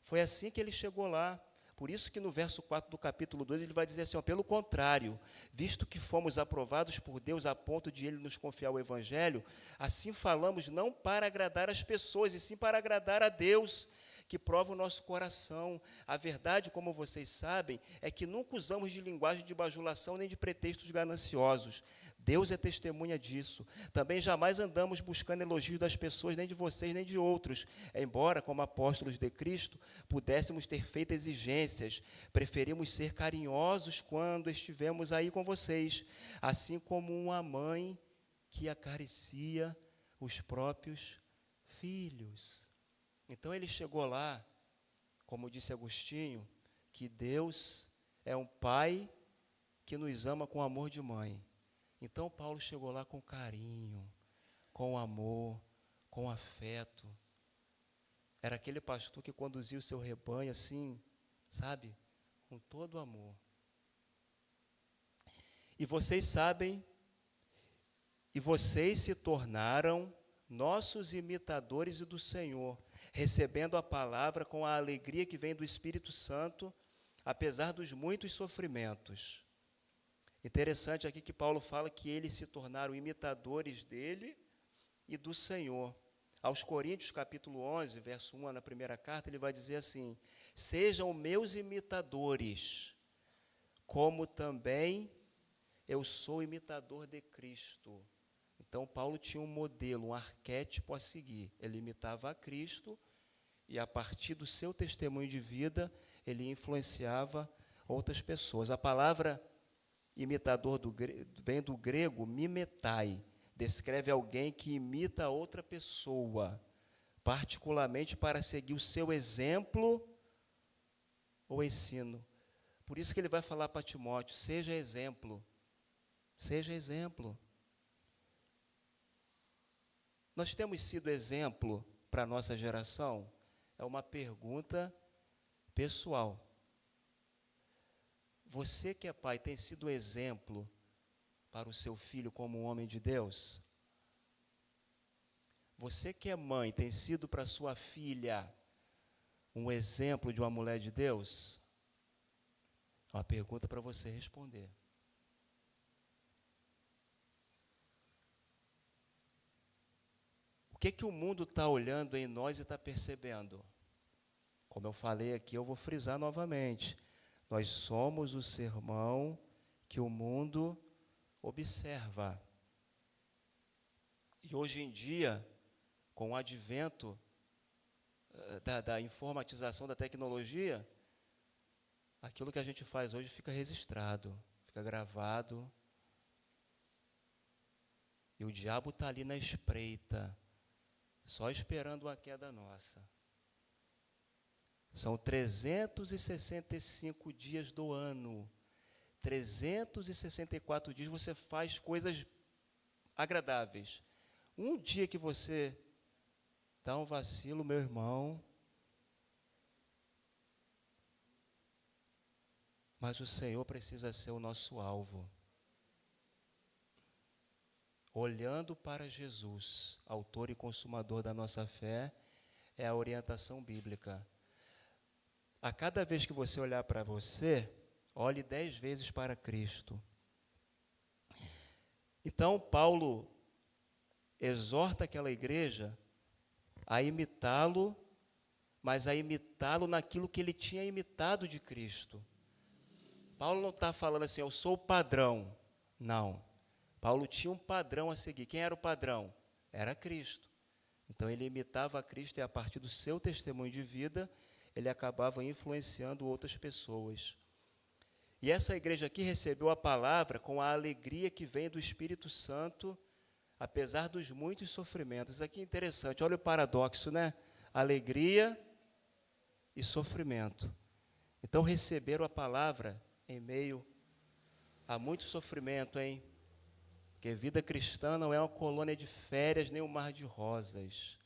Foi assim que ele chegou lá. Por isso que no verso 4 do capítulo 2 ele vai dizer assim: pelo contrário, visto que fomos aprovados por Deus a ponto de ele nos confiar o evangelho, assim falamos não para agradar as pessoas, e sim para agradar a Deus, que prova o nosso coração. A verdade, como vocês sabem, é que nunca usamos de linguagem de bajulação nem de pretextos gananciosos. Deus é testemunha disso. Também jamais andamos buscando elogios das pessoas, nem de vocês, nem de outros. Embora, como apóstolos de Cristo, pudéssemos ter feito exigências, preferimos ser carinhosos quando estivemos aí com vocês, assim como uma mãe que acaricia os próprios filhos. Então ele chegou lá, como disse Agostinho, que Deus é um pai que nos ama com amor de mãe. Então Paulo chegou lá com carinho, com amor, com afeto. Era aquele pastor que conduzia o seu rebanho assim, sabe, com todo amor. E vocês sabem, e vocês se tornaram nossos imitadores e do Senhor, recebendo a palavra com a alegria que vem do Espírito Santo, apesar dos muitos sofrimentos. Interessante aqui que Paulo fala que eles se tornaram imitadores dele e do Senhor. Aos Coríntios, capítulo 11, verso 1, na primeira carta, ele vai dizer assim: sejam meus imitadores, como também eu sou imitador de Cristo. Então, Paulo tinha um modelo, um arquétipo a seguir. Ele imitava a Cristo e, a partir do seu testemunho de vida, ele influenciava outras pessoas. A palavra imitador vem do grego mimetai, descreve alguém que imita outra pessoa, particularmente para seguir o seu exemplo ou ensino. Por isso que ele vai falar para Timóteo: seja exemplo, seja exemplo. Nós temos sido exemplo para a nossa geração? É uma pergunta pessoal. Você que é pai tem sido exemplo para o seu filho como um homem de Deus? Você que é mãe tem sido para sua filha um exemplo de uma mulher de Deus? É uma pergunta para você responder. O que o mundo está olhando em nós e está percebendo? Como eu falei aqui, eu vou frisar novamente. Nós somos o sermão que o mundo observa. E hoje em dia, com o advento da informatização da tecnologia, aquilo que a gente faz hoje fica registrado, fica gravado. E o diabo está ali na espreita, só esperando a queda nossa. São 365 dias do ano. 364 dias você faz coisas agradáveis. Um dia que você dá um vacilo, meu irmão, mas o Senhor precisa ser o nosso alvo. Olhando para Jesus, autor e consumador da nossa fé, é a orientação bíblica. A cada vez que você olhar para você, olhe 10 vezes para Cristo. Então, Paulo exorta aquela igreja a imitá-lo, mas a imitá-lo naquilo que ele tinha imitado de Cristo. Paulo não está falando assim, eu sou o padrão. Não. Paulo tinha um padrão a seguir. Quem era o padrão? Era Cristo. Então, ele imitava a Cristo e, a partir do seu testemunho de vida, ele acabava influenciando outras pessoas. E essa igreja aqui recebeu a palavra com a alegria que vem do Espírito Santo, apesar dos muitos sofrimentos. Isso aqui é interessante, olha o paradoxo, né? Alegria e sofrimento. Então, receberam a palavra em meio a muito sofrimento, hein? Porque vida cristã não é uma colônia de férias, nem um mar de rosas.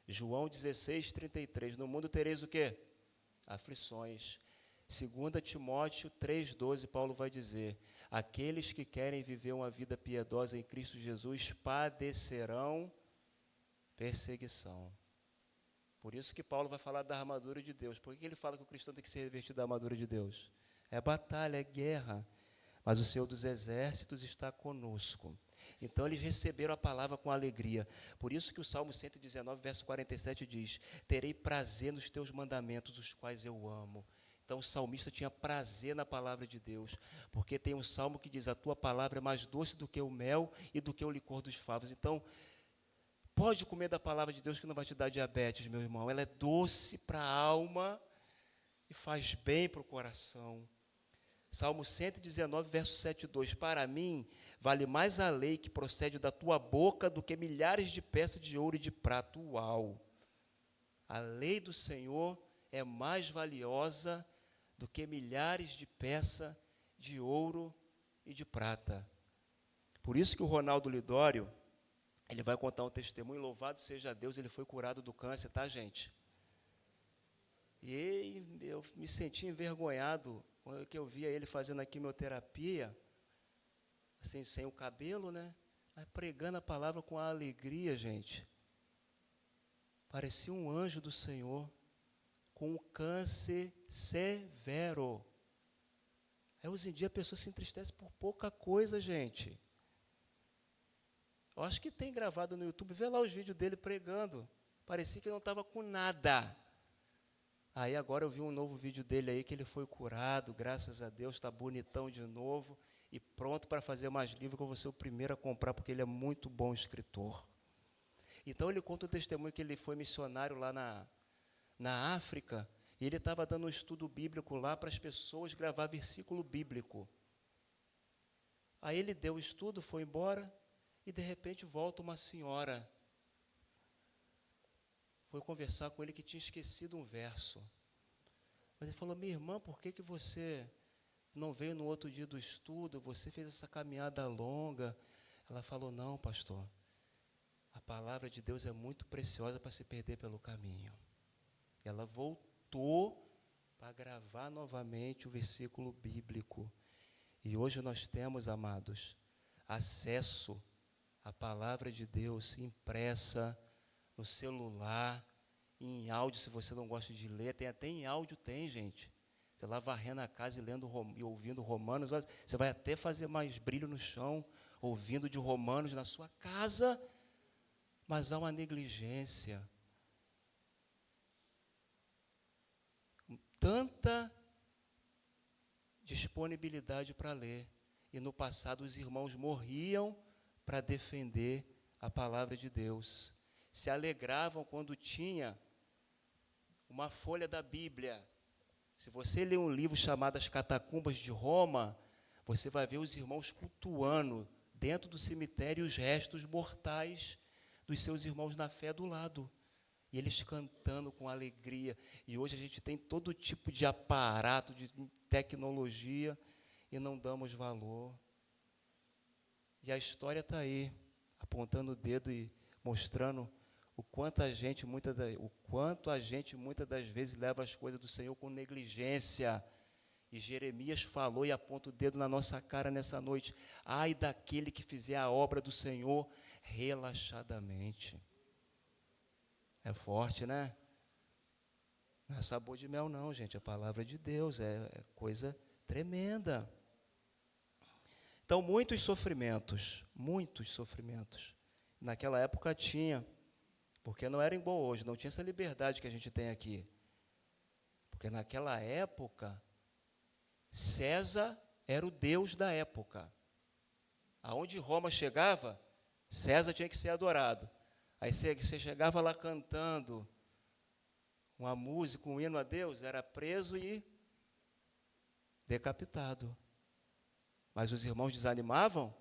João 16:33, no mundo tereis o quê? Aflições. 2 Timóteo 3:12, Paulo vai dizer, aqueles que querem viver uma vida piedosa em Cristo Jesus padecerão perseguição. Por isso que Paulo vai falar da armadura de Deus. Por que ele fala que o cristão tem que ser revestido da armadura de Deus? É batalha, é guerra. Mas o Senhor dos exércitos está conosco. Então, eles receberam a palavra com alegria. Por isso que o Salmo 119, verso 47 diz, terei prazer nos teus mandamentos, os quais eu amo. Então, o salmista tinha prazer na palavra de Deus, porque tem um salmo que diz, a tua palavra é mais doce do que o mel e do que o licor dos favos. Então, pode comer da palavra de Deus que não vai te dar diabetes, meu irmão. Ela é doce para a alma e faz bem para o coração. Salmo 119, verso 7:2, para mim, vale mais a lei que procede da tua boca do que milhares de peças de ouro e de prata. Uau! A lei do Senhor é mais valiosa do que milhares de peças de ouro e de prata. Por isso que o Ronaldo Lidório, ele vai contar um testemunho, louvado seja Deus, ele foi curado do câncer, tá, gente? E eu me senti envergonhado quando eu via ele fazendo a quimioterapia, assim, sem o cabelo, né? Mas pregando a palavra com a alegria, gente. Parecia um anjo do Senhor, com um câncer severo. Aí, hoje em dia, a pessoa se entristece por pouca coisa, gente. Eu acho que tem gravado no YouTube, vê lá os vídeos dele pregando. Parecia que ele não estava com nada. Aí agora eu vi um novo vídeo dele aí, que ele foi curado, graças a Deus, está bonitão de novo e pronto para fazer mais livros, que eu vou ser o primeiro a comprar, porque ele é muito bom escritor. Então ele conta o testemunho que ele foi missionário lá na África, e ele estava dando um estudo bíblico lá para as pessoas gravar versículo bíblico. Aí ele deu o estudo, foi embora, e de repente volta uma senhora. Foi conversar com ele que tinha esquecido um verso. Mas ele falou: minha irmã, por que você não veio no outro dia do estudo? Você fez essa caminhada longa. Ela falou: não, pastor, a palavra de Deus é muito preciosa para se perder pelo caminho. Ela voltou para gravar novamente o versículo bíblico. E hoje nós temos, amados, acesso à palavra de Deus impressa no celular, em áudio, se você não gosta de ler, tem até em áudio, tem, gente. Você lá varrendo a casa e lendo e ouvindo Romanos, você vai até fazer mais brilho no chão, ouvindo de Romanos na sua casa, mas há uma negligência. Tanta disponibilidade para ler. E no passado os irmãos morriam para defender a palavra de Deus. Se alegravam quando tinha uma folha da Bíblia. Se você ler um livro chamado As Catacumbas de Roma, você vai ver os irmãos cultuando dentro do cemitério os restos mortais dos seus irmãos na fé do lado. E eles cantando com alegria. E hoje a gente tem todo tipo de aparato, de tecnologia, e não damos valor. E a história está aí, apontando o dedo e mostrando o quanto a gente muitas das vezes leva as coisas do Senhor com negligência. E Jeremias falou e aponta o dedo na nossa cara nessa noite: ai daquele que fizer a obra do Senhor relaxadamente. É forte, né? Não é sabor de mel não, gente, a palavra de Deus é coisa tremenda. Então, muitos sofrimentos. Naquela época tinha, porque não era igual hoje, não tinha essa liberdade que a gente tem aqui. Porque naquela época, César era o Deus da época. Aonde Roma chegava, César tinha que ser adorado. Aí você chegava lá cantando uma música, um hino a Deus, era preso e decapitado. Mas os irmãos desanimavam?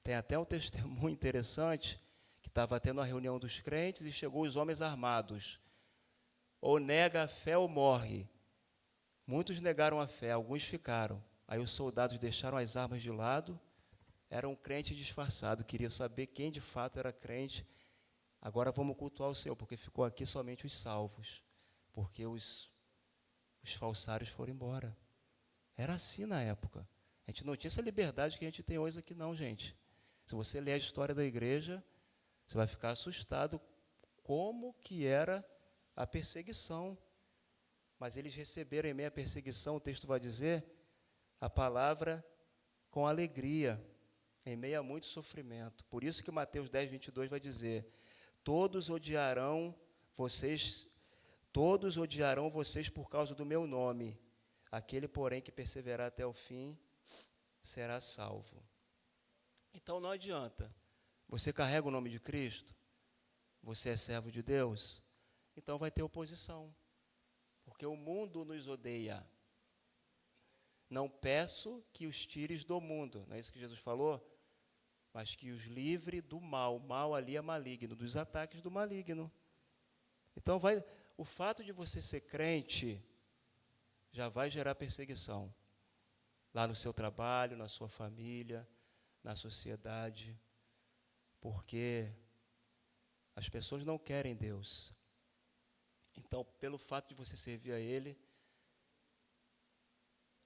Tem até um testemunho interessante, que estava tendo a reunião dos crentes e chegou os homens armados. Ou nega a fé ou morre. Muitos negaram a fé, alguns ficaram. Aí os soldados deixaram as armas de lado, era um crente disfarçado, queria saber quem de fato era crente. Agora vamos cultuar o Senhor, porque ficou aqui somente os salvos, porque os falsários foram embora. Era assim na época. A gente não tinha essa liberdade que a gente tem hoje aqui não, gente. Se você ler a história da igreja, você vai ficar assustado como que era a perseguição. Mas eles receberam em meio à perseguição, o texto vai dizer, a palavra com alegria, em meio a muito sofrimento. Por isso que Mateus 10, 22 vai dizer: todos odiarão vocês por causa do meu nome. Aquele, porém, que perseverar até o fim, será salvo. Então não adianta. Você carrega o nome de Cristo? Você é servo de Deus? Então vai ter oposição. Porque o mundo nos odeia. Não peço que os tires do mundo, não é isso que Jesus falou? Mas que os livre do mal. O mal ali é maligno, dos ataques do maligno. Então o fato de você ser crente já vai gerar perseguição. Lá no seu trabalho, na sua família, na sociedade. Porque as pessoas não querem Deus. Então, pelo fato de você servir a Ele,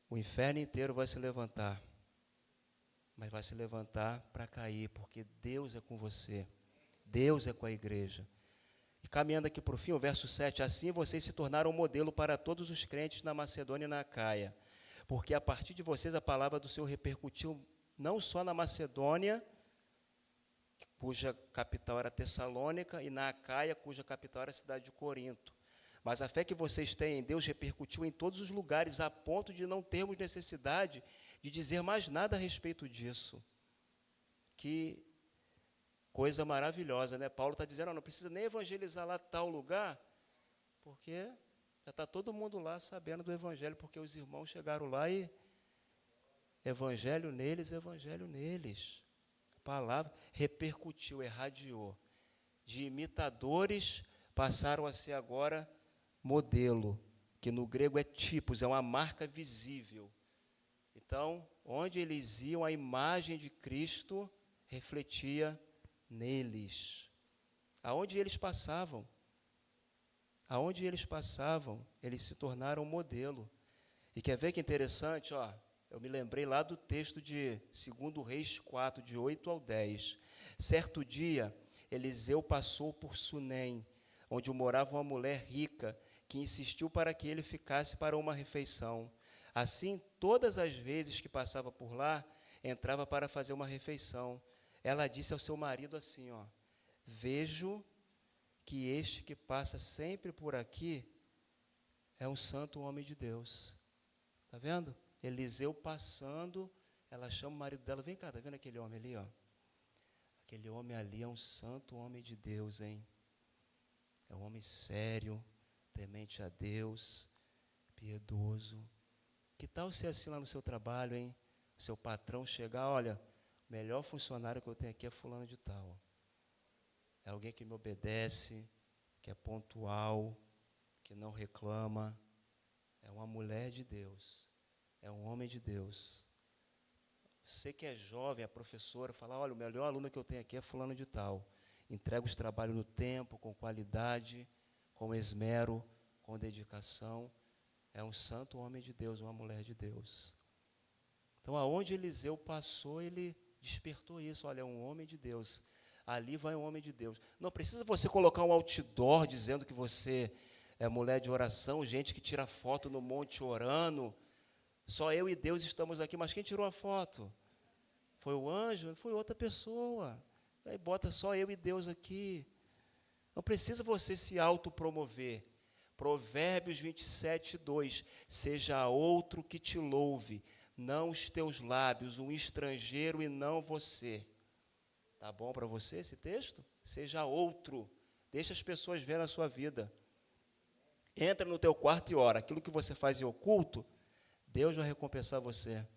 o inferno inteiro vai se levantar. Mas vai se levantar para cair, porque Deus é com você. Deus é com a igreja. E caminhando aqui para o fim, o verso 7, assim vocês se tornaram um modelo para todos os crentes na Macedônia e na Acaia, porque a partir de vocês a palavra do Senhor repercutiu não só na Macedônia, cuja capital era Tessalônica, e na Acaia, cuja capital era a cidade de Corinto. Mas a fé que vocês têm em Deus repercutiu em todos os lugares, a ponto de não termos necessidade de dizer mais nada a respeito disso. Que coisa maravilhosa, né? Paulo está dizendo, não precisa nem evangelizar lá tal lugar, porque já está todo mundo lá sabendo do evangelho, porque os irmãos chegaram lá e evangelho neles. A palavra repercutiu, irradiou. De imitadores passaram a ser agora modelo, que no grego é tipos, é uma marca visível. Então, onde eles iam, a imagem de Cristo refletia neles. Aonde eles passavam, eles se tornaram modelo. E quer ver que interessante? Eu me lembrei lá do texto de 2 Reis 4, de 8 ao 10. Certo dia, Eliseu passou por Sunem, onde morava uma mulher rica, que insistiu para que ele ficasse para uma refeição. Assim, todas as vezes que passava por lá, entrava para fazer uma refeição. Ela disse ao seu marido assim, vejo que este que passa sempre por aqui é um santo homem de Deus. Está vendo? Eliseu passando, ela chama o marido dela, vem cá, está vendo aquele homem ali? Aquele homem ali é um santo homem de Deus, hein? É um homem sério, temente a Deus, piedoso. Que tal ser assim lá no seu trabalho, hein? Seu patrão chegar, olha, o melhor funcionário que eu tenho aqui é fulano de tal. É alguém que me obedece, que é pontual, que não reclama. É uma mulher de Deus, é um homem de Deus. Você que é jovem, a professora, fala, olha, o melhor aluno que eu tenho aqui é fulano de tal. Entrega os trabalhos no tempo, com qualidade, com esmero, com dedicação. É um santo homem de Deus, uma mulher de Deus. Então, aonde Eliseu passou, ele despertou isso. Olha, é um homem de Deus. Ali vai um homem de Deus. Não precisa você colocar um outdoor dizendo que você é mulher de oração, gente que tira foto no monte orando. Só eu e Deus estamos aqui, mas quem tirou a foto? Foi o anjo? Foi outra pessoa. Aí bota só eu e Deus aqui. Não precisa você se autopromover. Provérbios 27, 2. Seja outro que te louve, não os teus lábios, um estrangeiro e não você. Tá bom para você esse texto? Seja outro. Deixa as pessoas verem a sua vida. Entra no teu quarto e ora. Aquilo que você faz em oculto, Deus vai recompensar você.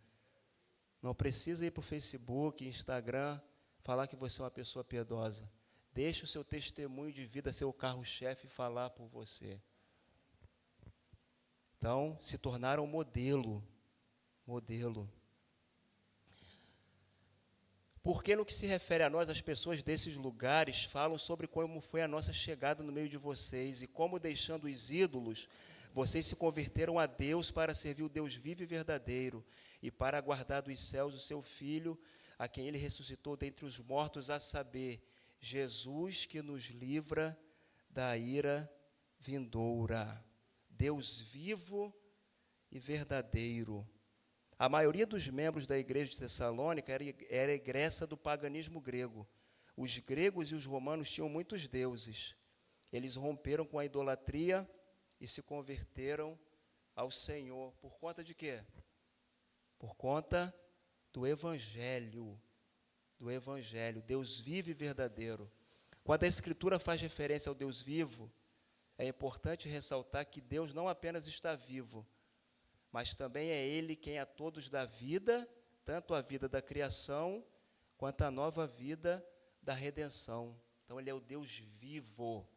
Não precisa ir para o Facebook, Instagram, falar que você é uma pessoa piedosa. Deixa o seu testemunho de vida ser o carro-chefe falar por você. Então, se tornaram modelo. Porque no que se refere a nós, as pessoas desses lugares falam sobre como foi a nossa chegada no meio de vocês e como, deixando os ídolos, vocês se converteram a Deus para servir o Deus vivo e verdadeiro e para aguardar dos céus o seu Filho, a quem ele ressuscitou dentre os mortos, a saber, Jesus que nos livra da ira vindoura. Deus vivo e verdadeiro. A maioria dos membros da igreja de Tessalônica era egressa do paganismo grego. Os gregos e os romanos tinham muitos deuses. Eles romperam com a idolatria e se converteram ao Senhor. Por conta de quê? Por conta do Evangelho. Deus vivo e verdadeiro. Quando a Escritura faz referência ao Deus vivo, é importante ressaltar que Deus não apenas está vivo, mas também é Ele quem a todos dá vida, tanto a vida da criação, quanto a nova vida da redenção. Então, Ele é o Deus vivo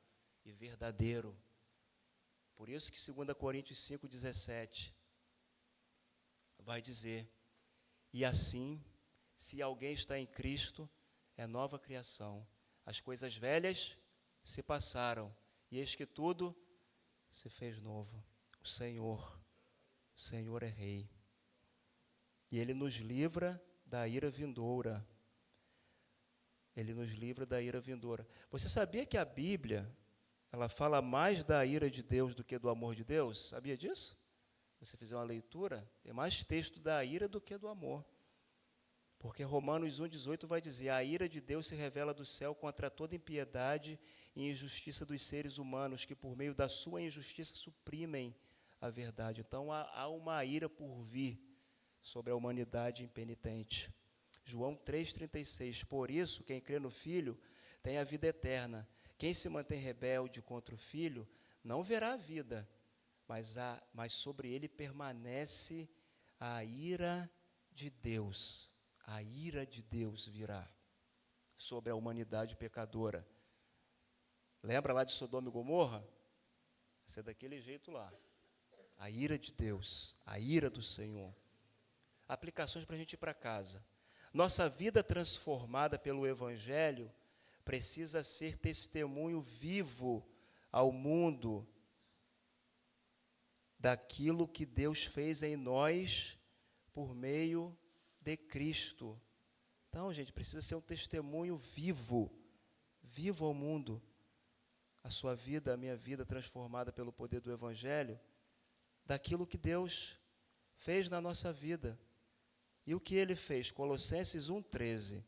e verdadeiro. Por isso que 2 Coríntios 5,17 vai dizer, e assim, se alguém está em Cristo, é nova criação. As coisas velhas se passaram, e eis que tudo se fez novo. O Senhor é Rei. E Ele nos livra da ira vindoura. Ele nos livra da ira vindoura. Você sabia que a Bíblia, ela fala mais da ira de Deus do que do amor de Deus? Sabia disso? Se você fizer uma leitura, tem mais texto da ira do que do amor. Porque Romanos 1,18 vai dizer: a ira de Deus se revela do céu contra toda impiedade e injustiça dos seres humanos, que por meio da sua injustiça suprimem a verdade. Então há uma ira por vir sobre a humanidade impenitente. João 3,36: por isso, quem crê no Filho tem a vida eterna. Quem se mantém rebelde contra o Filho não verá a vida, mas sobre ele permanece a ira de Deus. A ira de Deus virá sobre a humanidade pecadora. Lembra lá de Sodoma e Gomorra? Vai ser daquele jeito lá. A ira de Deus, a ira do Senhor. Aplicações para a gente ir para casa. Nossa vida transformada pelo Evangelho precisa ser testemunho vivo ao mundo daquilo que Deus fez em nós por meio de Cristo. Então, gente, precisa ser um testemunho vivo ao mundo. A sua vida, a minha vida transformada pelo poder do Evangelho, daquilo que Deus fez na nossa vida. E o que Ele fez? Colossenses 1,13.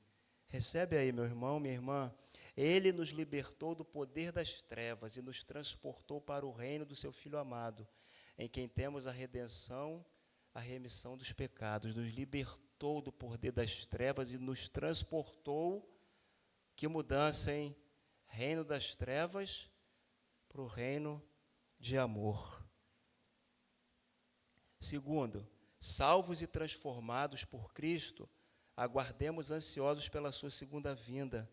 Recebe aí, meu irmão, minha irmã. Ele nos libertou do poder das trevas e nos transportou para o reino do seu Filho amado, em quem temos a redenção, a remissão dos pecados. Nos libertou do poder das trevas e nos transportou. Que mudança, hein? Reino das trevas para o reino de amor. Segundo, salvos e transformados por Cristo, aguardemos ansiosos pela sua segunda vinda.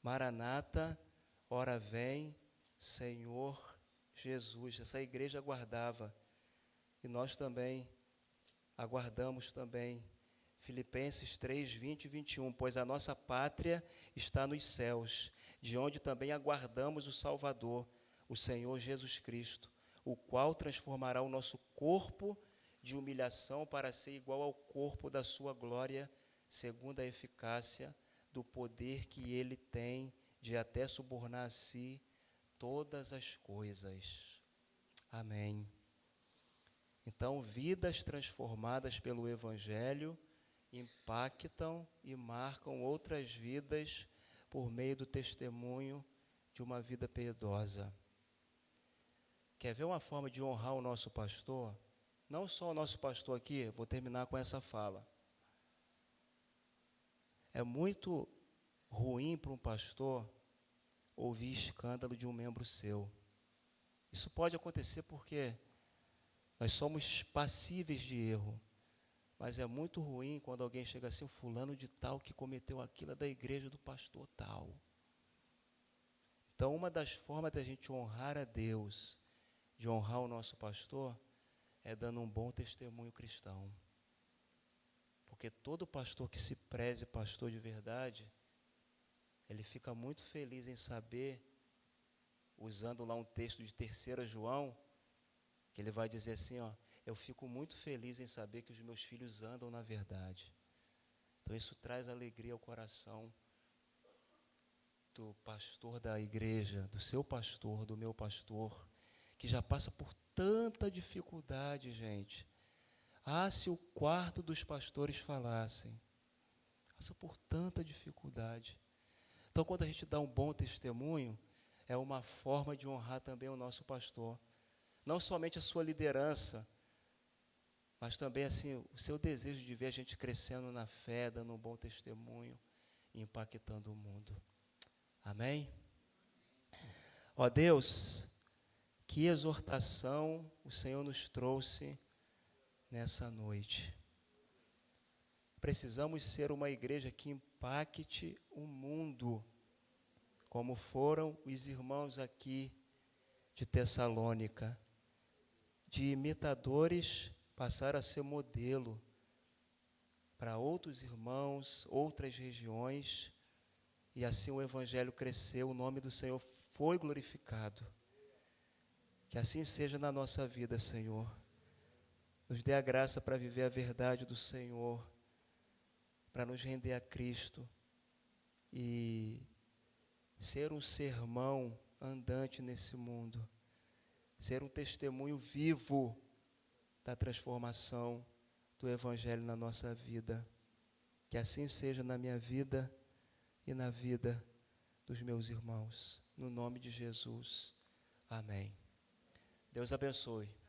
Maranata, ora vem, Senhor Jesus. Essa igreja aguardava e nós também aguardamos também. Filipenses 3, 20 e 21, pois a nossa pátria está nos céus, de onde também aguardamos o Salvador, o Senhor Jesus Cristo, o qual transformará o nosso corpo de humilhação para ser igual ao corpo da sua glória, segundo a eficácia do poder que ele tem de até subornar a si todas as coisas. Amém. Então, vidas transformadas pelo Evangelho impactam e marcam outras vidas por meio do testemunho de uma vida piedosa. Quer ver uma forma de honrar o nosso pastor? Não só o nosso pastor aqui, vou terminar com essa fala. É muito ruim para um pastor ouvir escândalo de um membro seu. Isso pode acontecer porque nós somos passíveis de erro. Mas é muito ruim quando alguém chega assim, o fulano de tal que cometeu aquilo é da igreja do pastor tal. Então, uma das formas da gente honrar a Deus, de honrar o nosso pastor, é dando um bom testemunho cristão. Porque todo pastor que se preze pastor de verdade, ele fica muito feliz em saber, usando lá um texto de 3 João, que ele vai dizer assim, ó, eu fico muito feliz em saber que os meus filhos andam na verdade. Então isso traz alegria ao coração do pastor da igreja, do seu pastor, do meu pastor, que já passa por tanta dificuldade, gente. Ah, se o quarto dos pastores falassem. Passa por tanta dificuldade. Então, quando a gente dá um bom testemunho, é uma forma de honrar também o nosso pastor. Não somente a sua liderança, mas também assim, o seu desejo de ver a gente crescendo na fé, dando um bom testemunho e impactando o mundo. Amém? Ó Deus, que exortação o Senhor nos trouxe nessa noite. Precisamos ser uma igreja que impacte o mundo, como foram os irmãos aqui de Tessalônica, de imitadores passaram a ser modelo para outros irmãos, outras regiões, e assim o Evangelho cresceu, o nome do Senhor foi glorificado. Que assim seja na nossa vida, Senhor. Nos dê a graça para viver a verdade do Senhor, para nos render a Cristo e ser um sermão andante nesse mundo, ser um testemunho vivo da transformação do Evangelho na nossa vida. Que assim seja na minha vida e na vida dos meus irmãos. No nome de Jesus. Amém. Deus abençoe.